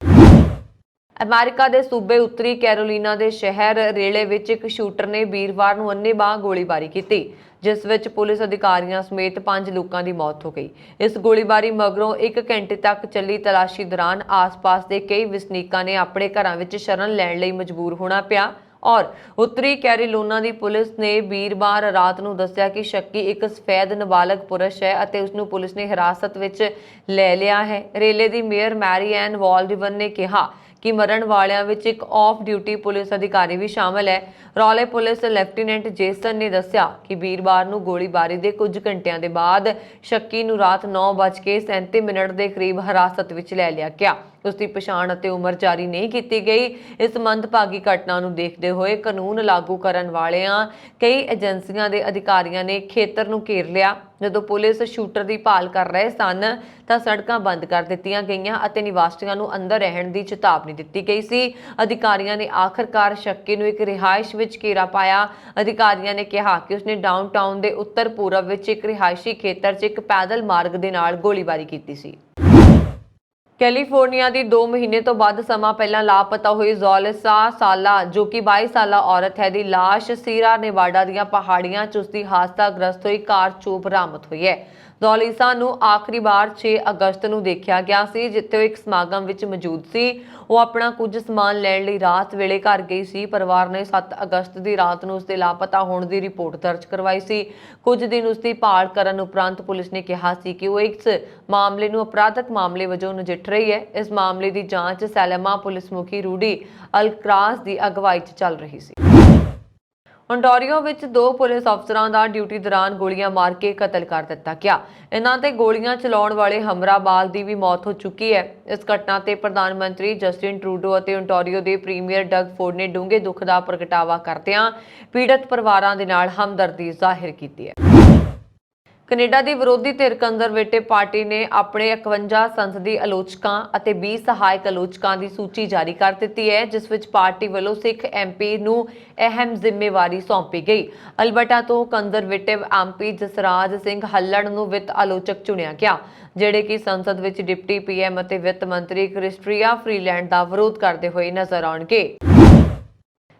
ਅਮਰੀਕਾ ਦੇ ਸੂਬੇ ਉੱਤਰੀ ਕੈਰੋਲੀਨਾ ਦੇ ਸ਼ਹਿਰ ਰੇਲੇ ਵਿੱਚ ਇੱਕ ਸ਼ੂਟਰ ਨੇ ਵੀਰਵਾਰ ਨੂੰ ਅੰਨ੍ਹੇਵਾਹ ਗੋਲੀਬਾਰੀ ਕੀਤੀ, ਜਿਸ ਵਿੱਚ ਪੁਲਿਸ ਅਧਿਕਾਰੀਆਂ ਸਮੇਤ 5 ਲੋਕਾਂ ਦੀ ਮੌਤ ਹੋ ਗਈ। ਇਸ ਗੋਲੀਬਾਰੀ ਮਗਰੋਂ 1 ਘੰਟੇ ਤੱਕ ਚੱਲੀ ਤਲਾਸ਼ੀ ਦੌਰਾਨ ਆਸ-ਪਾਸ ਦੇ ਕਈ ਵਸਨੀਕਾਂ ਨੇ ਆਪਣੇ ਘਰਾਂ ਵਿੱਚ ਸ਼ਰਨ ਲੈਣ ਲਈ ਮਜਬੂਰ ਹੋਣਾ ਪਿਆ ਔਰ ਉੱਤਰੀ ਕੈਰੋਲੀਨਾ ਦੀ ਪੁਲਿਸ ਨੇ ਵੀਰਵਾਰ ਰਾਤ ਨੂੰ ਦੱਸਿਆ ਕਿ ਸ਼ੱਕੀ ਇੱਕ ਸਫੈਦ ਨਾਬਾਲਗ ਪੁਰਸ਼ ਹੈ ਅਤੇ ਉਸ ਨੂੰ ਪੁਲਿਸ ਨੇ ਹਿਰਾਸਤ ਵਿੱਚ ਲੈ ਲਿਆ ਹੈ। ਰੇਲੇ ਦੀ ਮੇਅਰ ਮੈਰੀ ਐਨ ਵਾਲਡਿਵਨ ਨੇ ਕਿਹਾ ਕਿ ਮਰਨ ਵਾਲਿਆਂ ਵਿੱਚ ਇੱਕ ਆਫ ਡਿਊਟੀ ਪੁਲਿਸ ਅਧਿਕਾਰੀ ਵੀ ਸ਼ਾਮਲ ਹੈ। ਰੌਲੇ ਪੁਲਿਸ ਲੈਫਟੀਨੈਂਟ ਜੇਸਨ ਨੇ ਦੱਸਿਆ ਕਿ ਵੀਰਵਾਰ ਨੂੰ ਗੋਲੀਬਾਰੀ ਦੇ ਕੁਝ ਘੰਟਿਆਂ ਦੇ ਬਾਅਦ ਸ਼ੱਕੀ ਨੂੰ ਰਾਤ 9:37 ਦੇ ਕਰੀਬ ਹਿਰਾਸਤ ਵਿੱਚ ਲੈ ਲਿਆ ਗਿਆ। ਉਸ ਦੀ ਪਛਾਣ ਅਤੇ ਉਮਰ ਜਾਰੀ ਨਹੀਂ ਕੀਤੀ ਗਈ। ਇਸ ਮੰਦਭਾਗੀ ਘਟਨਾ ਨੂੰ ਦੇਖਦੇ ਹੋਏ ਕਾਨੂੰਨ ਲਾਗੂ ਕਰਨ ਵਾਲਿਆਂ ਕਈ ਏਜੰਸੀਆਂ ਦੇ ਅਧਿਕਾਰੀਆਂ ਨੇ ਖੇਤਰ ਨੂੰ ਘੇਰ ਲਿਆ। ਜਦੋਂ ਪੁਲਿਸ ਸ਼ੂਟਰ ਦੀ ਭਾਲ ਕਰ ਰਹੇ ਸਨ ਤਾਂ ਸੜਕਾਂ ਬੰਦ ਕਰ ਦਿੱਤੀਆਂ ਗਈਆਂ ਅਤੇ ਨਿਵਾਸੀਆਂ ਨੂੰ ਅੰਦਰ ਰਹਿਣ ਦੀ ਚੇਤਾਵਨੀ ਦਿੱਤੀ ਗਈ ਸੀ। ਅਧਿਕਾਰੀਆਂ ਨੇ ਆਖਰਕਾਰ ਸ਼ੱਕੀ ਨੂੰ ਇੱਕ ਰਿਹਾਇਸ਼ ਵਿੱਚ ਘੇਰਾ ਪਾਇਆ। ਅਧਿਕਾਰੀਆਂ ਨੇ ਕਿਹਾ ਕਿ ਉਸਨੇ ਡਾਊਨਟਾਊਨ ਦੇ ਉੱਤਰ ਪੂਰਬ ਵਿੱਚ ਇੱਕ ਰਿਹਾਇਸ਼ੀ ਖੇਤਰ 'ਚ ਇੱਕ ਪੈਦਲ ਮਾਰਗ ਦੇ ਨਾਲ ਗੋਲੀਬਾਰੀ ਕੀਤੀ ਸੀ। ਕੈਲੀਫੋਰਨੀਆ ਦੀ 2 ਮਹੀਨੇ ਤੋਂ ਵੱਧ ਸਮਾਂ ਪਹਿਲਾਂ ਲਾਪਤਾ ਹੋਈ ਜ਼ੋਲਿਸਾ ਸਾਲਾ, ਜੋ ਕਿ 22 ਸਾਲਾ ਔਰਤ ਹੈ, ਦੀ ਲਾਸ਼ ਸੀਰਾ ਨੇਵਾਡਾ ਦੀਆਂ ਪਹਾੜੀਆਂ 'ਚ ਉਸਦੀ ਹਾਦਸਾਗ੍ਰਸਤ ਹੋਈ ਕਾਰ 'ਚੋਂ ਬਰਾਮਦ ਹੋਈ ਹੈ। ਜ਼ੋਲਿਸਾ ਨੂੰ ਆਖਰੀ ਵਾਰ 6 ਅਗਸਤ ਨੂੰ ਦੇਖਿਆ ਗਿਆ ਸੀ, ਜਿੱਥੇ ਉਹ ਇੱਕ ਸਮਾਗਮ ਵਿੱਚ ਮੌਜੂਦ ਸੀ। ਉਹ ਆਪਣਾ ਕੁਝ ਸਮਾਨ ਲੈਣ ਲਈ ਰਾਤ ਵੇਲੇ ਘਰ ਗਈ ਸੀ। ਪਰਿਵਾਰ ਨੇ 7 ਅਗਸਤ ਦੀ ਰਾਤ ਨੂੰ ਉਸਦੇ ਲਾਪਤਾ ਹੋਣ ਦੀ ਰਿਪੋਰਟ ਦਰਜ ਕਰਵਾਈ ਸੀ। ਕੁਝ ਦਿਨ ਉਸਦੀ ਭਾਲ ਕਰਨ ਉਪਰੰਤ ਪੁਲਿਸ ਨੇ ਕਿਹਾ ਸੀ ਕਿ ਉਹ ਇਸ ਮਾਮਲੇ ਨੂੰ ਅਪਰਾਧਕ ਮਾਮਲੇ ਵਜੋਂ ਨਜਿੱਠ ਰਹੀ ਹੈ। ਇਸ ਮਾਮਲੇ ਦੀ ਜਾਂਚ ਸੈਲਮਾ ਪੁਲਿਸ ਮੁਖੀ ਰੂਡੀ ਅਲਕਰਾਸ ਦੀ ਅਗਵਾਈ 'ਚ ਚੱਲ ਰਹੀ ਸੀ। ਓਨਟਾਰੀਓ ਵਿੱਚ 2 ਪੁਲਿਸ ਅਫਸਰਾਂ ਦਾ ਡਿਊਟੀ ਦੌਰਾਨ ਗੋਲੀਆਂ ਮਾਰ ਕੇ ਕਤਲ ਕਰ ਦਿੱਤਾ ਗਿਆ। ਇਹਨਾਂ ਤੇ ਗੋਲੀਆਂ ਚਲਾਉਣ ਵਾਲੇ ਹਮਰਾਬਾਲ ਦੀ ਵੀ ਮੌਤ ਹੋ ਚੁੱਕੀ ਹੈ। ਇਸ ਘਟਨਾ ਤੇ ਪ੍ਰਧਾਨ ਮੰਤਰੀ ਜਸਟਿਨ ਟਰੂਡੋ ਅਤੇ ਓਨਟਾਰੀਓ ਦੇ ਪ੍ਰੀਮੀਅਰ ਡਗ ਫੋਰਡ ਨੇ ਡੂੰਘੇ ਦੁੱਖ ਦਾ ਪ੍ਰਗਟਾਵਾ ਕਰਦਿਆਂ ਪੀੜਤ ਪਰਿਵਾਰਾਂ ਦੇ ਨਾਲ ਹਮਦਰਦੀ ਜ਼ਾਹਿਰ ਕੀਤੀ ਹੈ। ਕੈਨੇਡਾ ਦੀ ਵਿਰੋਧੀ ਧਿਰ ਕੰਜ਼ਰਵੇਟਿਵ ਪਾਰਟੀ ਨੇ ਆਪਣੇ 51 ਸੰਸਦੀ ਆਲੋਚਕਾਂ ਅਤੇ 20 ਸਹਾਇਕ ਆਲੋਚਕਾਂ ਦੀ ਸੂਚੀ ਜਾਰੀ ਕਰ ਦਿੱਤੀ ਹੈ, ਜਿਸ ਵਿੱਚ ਪਾਰਟੀ ਵੱਲੋਂ ਸਿੱਖ ਐਮਪੀ ਨੂੰ ਅਹਿਮ ਜ਼ਿੰਮੇਵਾਰੀ ਸੌਂਪੀ ਗਈ। ਅਲਬਰਟਾ ਤੋਂ ਕੰਜ਼ਰਵੇਟਿਵ ਐਮਪੀ ਜਸਰਾਜ ਸਿੰਘ ਹੱਲੜ ਨੂੰ ਵਿੱਤ ਆਲੋਚਕ ਚੁਣਿਆ ਗਿਆ, ਜਿਹੜੇ ਕਿ ਸੰਸਦ ਵਿੱਚ ਡਿਪਟੀ ਪੀਐਮ ਅਤੇ ਵਿੱਤ ਮੰਤਰੀ ਕ੍ਰਿਸਟੀਆ ਫਰੀਲੈਂਡ ਦਾ ਵਿਰੋਧ ਕਰਦੇ ਹੋਏ ਨਜ਼ਰ ਆਉਣਗੇ।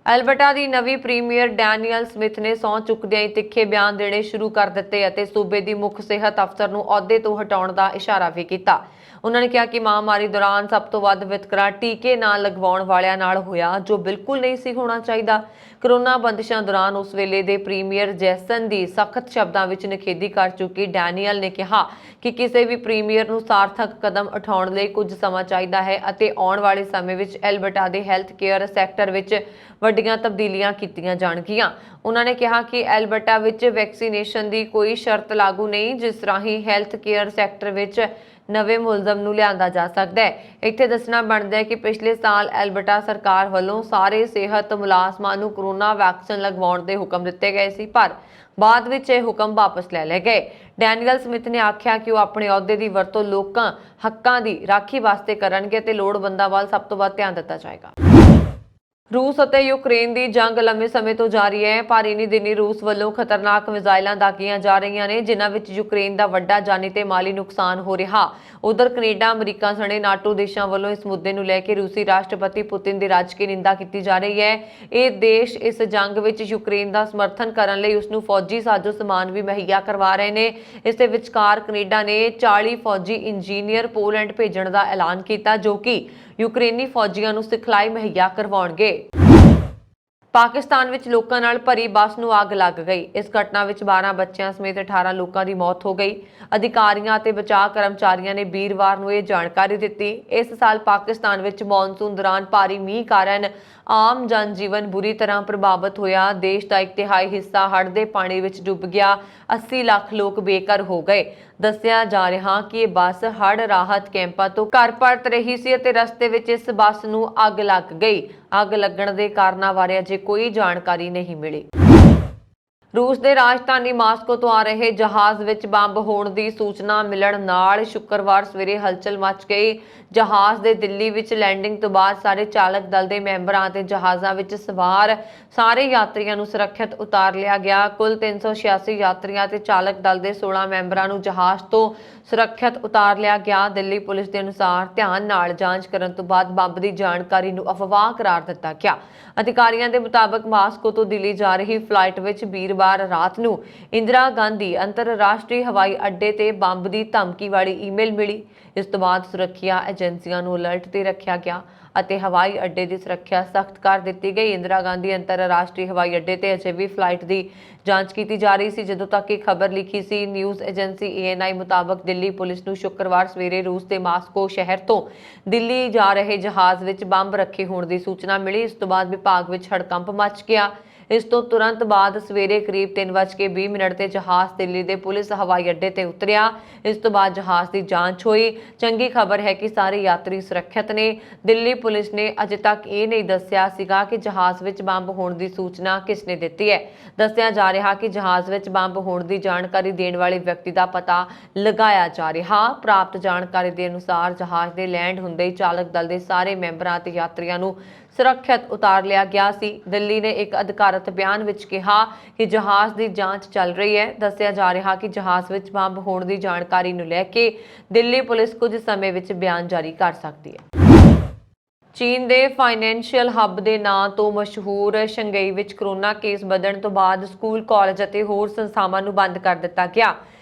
ਐਲਬਰਟਾ ਦੀ ਨਵੀਂ ਪ੍ਰੀਮੀਅਰ ਡੈਨੀਅਲ ਸਮਿਥ ਨੇ ਸਹੁੰ ਚੁੱਕਦਿਆਂ ਹੀ ਤਿੱਖੇ ਬਿਆਨ ਦੇਣੇ ਸ਼ੁਰੂ ਕਰ ਦਿੱਤੇ ਅਤੇ ਸੂਬੇ ਦੀ ਮੁੱਖ ਸਿਹਤ ਅਫਸਰ ਨੂੰ ਅਹੁਦੇ ਤੋਂ ਹਟਾਉਣ ਦਾ ਇਸ਼ਾਰਾ ਵੀ ਕੀਤਾ। ਉਹਨਾਂ ਨੇ ਕਿਹਾ ਕਿ ਮਹਾਮਾਰੀ ਦੌਰਾਨ ਸਭ ਤੋਂ ਵੱਧ ਵਿਤਕਰਾ ਟੀਕੇ ਨਾ ਲਗਵਾਉਣ ਵਾਲਿਆਂ ਨਾਲ ਹੋਇਆ, ਜੋ ਬਿਲਕੁਲ ਨਹੀਂ ਸੀ ਹੋਣਾ ਚਾਹੀਦਾ। ਕੋਰੋਨਾ ਬੰਦਿਸ਼ਾਂ ਦੌਰਾਨ ਉਸ ਵੇਲੇ ਦੇ ਪ੍ਰੀਮੀਅਰ ਜੈਸਨ ਦੀ ਸਖਤ ਸ਼ਬਦਾਂ ਵਿੱਚ ਨਿਖੇਧੀ ਕਰ ਚੁੱਕੀ ਡੈਨੀਅਲ ਨੇ ਕਿਹਾ ਕਿ ਕਿਸੇ ਵੀ ਪ੍ਰੀਮੀਅਰ ਨੂੰ ਸਾਰਥਕ ਕਦਮ ਉਠਾਉਣ ਲਈ ਕੁਝ ਸਮਾਂ ਚਾਹੀਦਾ ਹੈ ਅਤੇ ਆਉਣ ਵਾਲੇ ਸਮੇਂ ਵਿੱਚ ਐਲਬਰਟਾ ਦੇ ਹੈਲਥ ਕੇਅਰ ਸੈਕਟਰ ਵਿੱਚ ਵੱਡੀਆਂ ਤਬਦੀਲੀਆਂ ਕੀਤੀਆਂ ਜਾਣਗੀਆਂ। ਉਹਨਾਂ ਨੇ ਕਿਹਾ ਕਿ ਐਲਬਰਟਾ ਵਿੱਚ ਵੈਕਸੀਨੇਸ਼ਨ ਦੀ ਕੋਈ ਸ਼ਰਤ ਲਾਗੂ ਨਹੀਂ, ਜਿਸ ਰਾਹੀਂ ਹੈਲਥ ਕੇਅਰ ਸੈਕਟਰ ਵਿੱਚ ਨਵੇਂ ਮੁਲਜ਼ਮ ਨੂੰ ਲਿਆਂਦਾ ਜਾ ਸਕਦਾ ਹੈ। ਇੱਥੇ ਦੱਸਣਾ ਬਣਦਾ ਹੈ ਕਿ ਪਿਛਲੇ ਸਾਲ ਐਲਬਰਟਾ ਸਰਕਾਰ ਵੱਲੋਂ ਸਾਰੇ ਸਿਹਤ ਮੁਲਾਜ਼ਮਾਂ ਨੂੰ ਕੋਰੋਨਾ ਵੈਕਸੀਨ ਲਗਵਾਉਣ ਦੇ ਹੁਕਮ ਦਿੱਤੇ ਗਏ ਸੀ, ਪਰ ਬਾਅਦ ਵਿੱਚ ਇਹ ਹੁਕਮ ਵਾਪਸ ਲੈ ਲਏ ਗਏ। ਡੈਨੀਅਲ ਸਮਿਥ ਨੇ ਆਖਿਆ ਕਿ ਉਹ ਆਪਣੇ ਅਹੁਦੇ ਦੀ ਵਰਤੋਂ ਲੋਕਾਂ ਹੱਕਾਂ ਦੀ ਰਾਖੀ ਵਾਸਤੇ ਕਰਨਗੇ ਤੇ ਲੋੜਵੰਦਾਂ ਵੱਲ ਸਭ ਤੋਂ ਵੱਧ ਧਿਆਨ ਦਿੱਤਾ ਜਾਏਗਾ। रूस ਅਤੇ ਯੂਕਰੇਨ ਦੀ ਜੰਗ ਲੰਮੇ ਸਮੇਂ ਤੋਂ ਜਾਰੀ ਹੈ, ਪਰ ਇਨੀ ਦਿਨੀ ਰੂਸ ਵੱਲੋਂ ਖਤਰਨਾਕ ਮਿਜ਼ਾਈਲਾਂ ਦਾਗੀਆਂ ਜਾ ਰਹੀਆਂ ਨੇ, ਜਿਨ੍ਹਾਂ ਵਿੱਚ ਯੂਕਰੇਨ ਦਾ ਵੱਡਾ ਜਾਨੀ ਤੇ ਮਾਲੀ ਨੁਕਸਾਨ ਹੋ ਰਿਹਾ। ਉਧਰ ਕੈਨੇਡਾ, ਅਮਰੀਕਾ ਸਣੇ ਨਾਟੋ ਦੇਸ਼ਾਂ ਵੱਲੋਂ ਇਸ ਮੁੱਦੇ ਨੂੰ ਲੈ ਕੇ ਰੂਸੀ ਰਾਸ਼ਟਰਪਤੀ ਪੁਤਿਨ ਦੀ ਰਾਜਕੀ ਨਿੰਦਾ ਕੀਤੀ ਜਾ ਰਹੀ ਹੈ। ਇਹ ਦੇਸ਼ ਇਸ ਜੰਗ ਵਿੱਚ ਯੂਕਰੇਨ ਦਾ ਸਮਰਥਨ ਕਰਨ ਲਈ ਉਸ ਨੂੰ ਫੌਜੀ ਸਾਜ਼ੋ ਸਮਾਨ ਵੀ ਮੁਹੱਈਆ ਕਰਵਾ ਰਹੇ ਨੇ। ਇਸ ਦੇ ਵਿਚਕਾਰ ਕੈਨੇਡਾ ਨੇ 40 ਫੌਜੀ ਇੰਜੀਨੀਅਰ ਪੋਲੈਂਡ ਭੇਜਣ ਦਾ ਐਲਾਨ ਕੀਤਾ, ਜੋ ਕਿ ਯੂਕਰੇਨੀ ਫੌਜੀਆਂ ਨੂੰ ਸਿਖਲਾਈ ਮੁਹੱਈਆ ਕਰਵਾਉਣਗੇ। ਪਾਕਿਸਤਾਨ ਵਿੱਚ ਲੋਕਾਂ ਨਾਲ ਭਰੀ ਬੱਸ ਨੂੰ ਅੱਗ ਲੱਗ ਗਈ। ਇਸ ਘਟਨਾ ਵਿੱਚ 12 ਬੱਚਿਆਂ ਸਮੇਤ 18 ਲੋਕਾਂ ਦੀ ਮੌਤ ਹੋ ਗਈ। ਅਧਿਕਾਰੀਆਂ ਅਤੇ ਬਚਾਅ ਕਰਮਚਾਰੀਆਂ ਨੇ ਵੀਰਵਾਰ ਨੂੰ ਇਹ ਜਾਣਕਾਰੀ ਦਿੱਤੀ। ਇਸ ਸਾਲ ਪਾਕਿਸਤਾਨ ਵਿੱਚ ਮੌਨਸੂਨ ਦੌਰਾਨ ਭਾਰੀ ਮੀਂਹ ਕਾਰਨ ਆਮ ਜਨਜੀਵਨ ਬੁਰੀ ਤਰ੍ਹਾਂ ਪ੍ਰਭਾਵਿਤ ਹੋਇਆ। ਦੇਸ਼ ਦਾ 1/3 ਹਿੱਸਾ ਹੜ੍ਹ ਦੇ ਪਾਣੀ ਵਿੱਚ ਡੁੱਬ ਗਿਆ। 80 ਲੱਖ ਲੋਕ ਬੇਘਰ ਹੋ ਗਏ। ਦੱਸਿਆ ਜਾ ਰਿਹਾ ਕਿ ਇਹ ਬੱਸ ਹੜ੍ਹ ਰਾਹਤ ਕੈਂਪਾਂ ਤੋਂ ਘਰ ਪਰਤ ਰਹੀ ਸੀ ਅਤੇ ਰਸਤੇ ਵਿੱਚ ਇਸ ਬੱਸ ਨੂੰ ਅੱਗ ਲੱਗ ਗਈ। ਅੱਗ ਲੱਗਣ ਦੇ ਕਾਰਨਾਂ ਬਾਰੇ ਅਜੇ ਕੋਈ ਜਾਣਕਾਰੀ ਨਹੀਂ ਮਿਲੀ। रूस ਦੇ ਰਾਜਧਾਨੀ ਮਾਸਕੋ ਤੋਂ ਆ ਰਹੇ ਜਹਾਜ਼ ਵਿੱਚ ਬੰਬ ਹੋਣ ਦੀ ਸੂਚਨਾ ਮਿਲਣ ਨਾਲ ਸ਼ੁੱਕਰਵਾਰ ਸਵੇਰੇ ਹਲਚਲ ਮਚ ਗਈ। ਜਹਾਜ਼ ਦੇ ਦਿੱਲੀ ਵਿੱਚ ਲੈਂਡਿੰਗ ਤੋਂ ਬਾਅਦ ਸਾਰੇ ਚਾਲਕ ਦਲ ਦੇ ਮੈਂਬਰਾਂ ਅਤੇ ਜਹਾਜ਼ਾਂ ਵਿੱਚ ਸਵਾਰ ਸਾਰੇ ਯਾਤਰੀਆਂ ਨੂੰ ਸੁਰੱਖਿਅਤ ਉਤਾਰ ਲਿਆ ਗਿਆ। ਕੁੱਲ 386 ਯਾਤਰੀਆਂ ਅਤੇ ਚਾਲਕ ਦਲ ਦੇ 16 ਮੈਂਬਰਾਂ ਨੂੰ ਜਹਾਜ਼ ਤੋਂ ਸੁਰੱਖਿਅਤ ਉਤਾਰ ਲਿਆ ਗਿਆ। ਦਿੱਲੀ ਪੁਲਿਸ ਦੇ ਅਨੁਸਾਰ ਧਿਆਨ ਨਾਲ ਜਾਂਚ ਕਰਨ ਤੋਂ ਬਾਅਦ ਬੰਬ ਦੀ ਜਾਣਕਾਰੀ ਨੂੰ ਅਫਵਾਹ ਕਰਾਰ ਦਿੱਤਾ ਗਿਆ। ਅਧਿਕਾਰੀਆਂ ਦੇ ਮੁਤਾਬਕ ਮਾਸਕੋ ਤੋਂ ਦਿੱਲੀ ਜਾ ਰਹੀ ਫਲਾਈਟ ਵਿੱਚ ਵੀਰਵਾਰ ਰਾਤ ਨੂੰ ਇੰਦਰਾ ਗਾਂਧੀ ਅੰਤਰਰਾਸ਼ਟਰੀ ਹਵਾਈ ਅੱਡੇ ਤੇ ਬੰਬ ਦੀ ਧਮਕੀ ਵਾਲੀ ਈਮੇਲ ਮਿਲੀ। ਇਸ ਤੋਂ ਬਾਅਦ ਸੁਰੱਖਿਆ ਏਜੰਸੀਆਂ ਨੂੰ ਅਲਰਟ ਤੇ ਰੱਖਿਆ ਗਿਆ ਅਤੇ ਹਵਾਈ ਅੱਡੇ ਦੀ ਸੁਰੱਖਿਆ ਸਖਤ ਕਰ ਦਿੱਤੀ ਗਈ। ਇੰਦਰਾ ਗਾਂਧੀ ਅੰਤਰਰਾਸ਼ਟਰੀ ਹਵਾਈ ਅੱਡੇ ਤੇ ਅਜੇ ਵੀ ਫਲਾਈਟ ਦੀ ਜਾਂਚ ਕੀਤੀ ਜਾ ਰਹੀ ਸੀ ਜਦੋਂ ਤੱਕ ਇਹ ਖਬਰ ਲਿਖੀ ਸੀ। ਨਿਊਜ਼ ਏਜੰਸੀ ANI ਮੁਤਾਬਕ ਦਿੱਲੀ ਪੁਲਿਸ ਨੂੰ ਸ਼ੁੱਕਰਵਾਰ ਸਵੇਰੇ ਰੂਸ ਦੇ ਮਾਸਕੋ ਸ਼ਹਿਰ ਤੋਂ ਦਿੱਲੀ ਜਾ ਰਹੇ ਜਹਾਜ਼ ਵਿੱਚ ਬੰਬ ਰੱਖੇ ਹੋਣ ਦੀ ਸੂਚਨਾ ਮਿਲੀ। ਇਸ ਤੋਂ ਬਾਅਦ ਵਿਭਾਗ ਵਿੱਚ ਹੜਕੰਪ ਮਚ ਗਿਆ। ਇਸ ਤੋਂ ਤੁਰੰਤ ਬਾਅਦ ਸਵੇਰੇ ਕਰੀਬ 3:20 ਤੇ ਜਹਾਜ਼ ਦਿੱਲੀ ਦੇ ਪੁਲਿਸ ਹਵਾਈ ਅੱਡੇ ਤੇ ਉਤਰਿਆ। ਇਸ ਤੋਂ ਬਾਅਦ ਜਹਾਜ਼ ਦੀ ਜਾਂਚ ਹੋਈ। ਚੰਗੀ ਖਬਰ ਹੈ ਕਿ ਸਾਰੇ ਯਾਤਰੀ ਸੁਰੱਖਿਅਤ ਨੇ। ਦਿੱਲੀ ਪੁਲਿਸ ਨੇ ਅਜੇ ਤੱਕ ਇਹ ਨਹੀਂ ਦੱਸਿਆ ਸੀਗਾ ਕਿ ਜਹਾਜ਼ ਵਿੱਚ ਬੰਬ ਹੋਣ ਦੀ ਸੂਚਨਾ ਕਿਸ ਨੇ ਦਿੱਤੀ ਹੈ। ਦੱਸਿਆ ਜਾ ਰਿਹਾ ਕਿ ਜਹਾਜ਼ ਵਿੱਚ ਬੰਬ ਹੋਣ ਦੀ ਜਾਣਕਾਰੀ ਦੇਣ ਵਾਲੇ ਵਿਅਕਤੀ ਦਾ ਪਤਾ ਲਗਾਇਆ ਜਾ ਰਿਹਾ। ਪ੍ਰਾਪਤ ਜਾਣਕਾਰੀ ਦੇ ਅਨੁਸਾਰ ਜਹਾਜ਼ ਦੇ ਲੈਂਡ ਹੁੰਦੇ ਹੀ ਚਾਲਕ ਦਲ ਦੇ ਸਾਰੇ ਮੈਂਬਰਾਂ ਅਤੇ ਯਾਤਰੀਆਂ ਨੂੰ ਸੁਰੱਖਿਅਤ ਉਤਾਰ ਲਿਆ ਗਿਆ ਸੀ। ਦਿੱਲੀ ਨੇ ਇੱਕ ਅਧਿਕਾਰਤ ਬਿਆਨ ਵਿੱਚ ਕਿਹਾ ਕਿ ਜਹਾਜ਼ ਦੀ ਜਾਂਚ ਚੱਲ ਰਹੀ ਹੈ। ਦੱਸਿਆ ਜਾ ਰਿਹਾ ਕਿ ਜਹਾਜ਼ ਵਿੱਚ ਬੰਬ ਹੋਣ ਦੀ ਜਾਣਕਾਰੀ ਨੂੰ ਲੈ ਕੇ ਦਿੱਲੀ ਪੁਲਿਸ ਕੁਝ ਸਮੇਂ ਵਿੱਚ ਬਿਆਨ ਜਾਰੀ ਕਰ ਸਕਦੀ ਹੈ। ਚੀਨ ਦੇ ਫਾਈਨੈਂਸ਼ੀਅਲ ਹੱਬ ਦੇ ਨਾਂ ਤੋਂ ਮਸ਼ਹੂਰ ਸ਼ੰਘਾਈ ਵਿੱਚ ਕੋਰੋਨਾ ਕੇਸ ਵਧਣ ਤੋਂ ਬਾਅਦ ਸਕੂਲ, ਕਾਲਜ ਅਤੇ ਹੋਰ ਸੰਸਥਾਵਾਂ ਨੂੰ ਬੰਦ ਕਰ ਦਿੱਤਾ ਗਿਆ।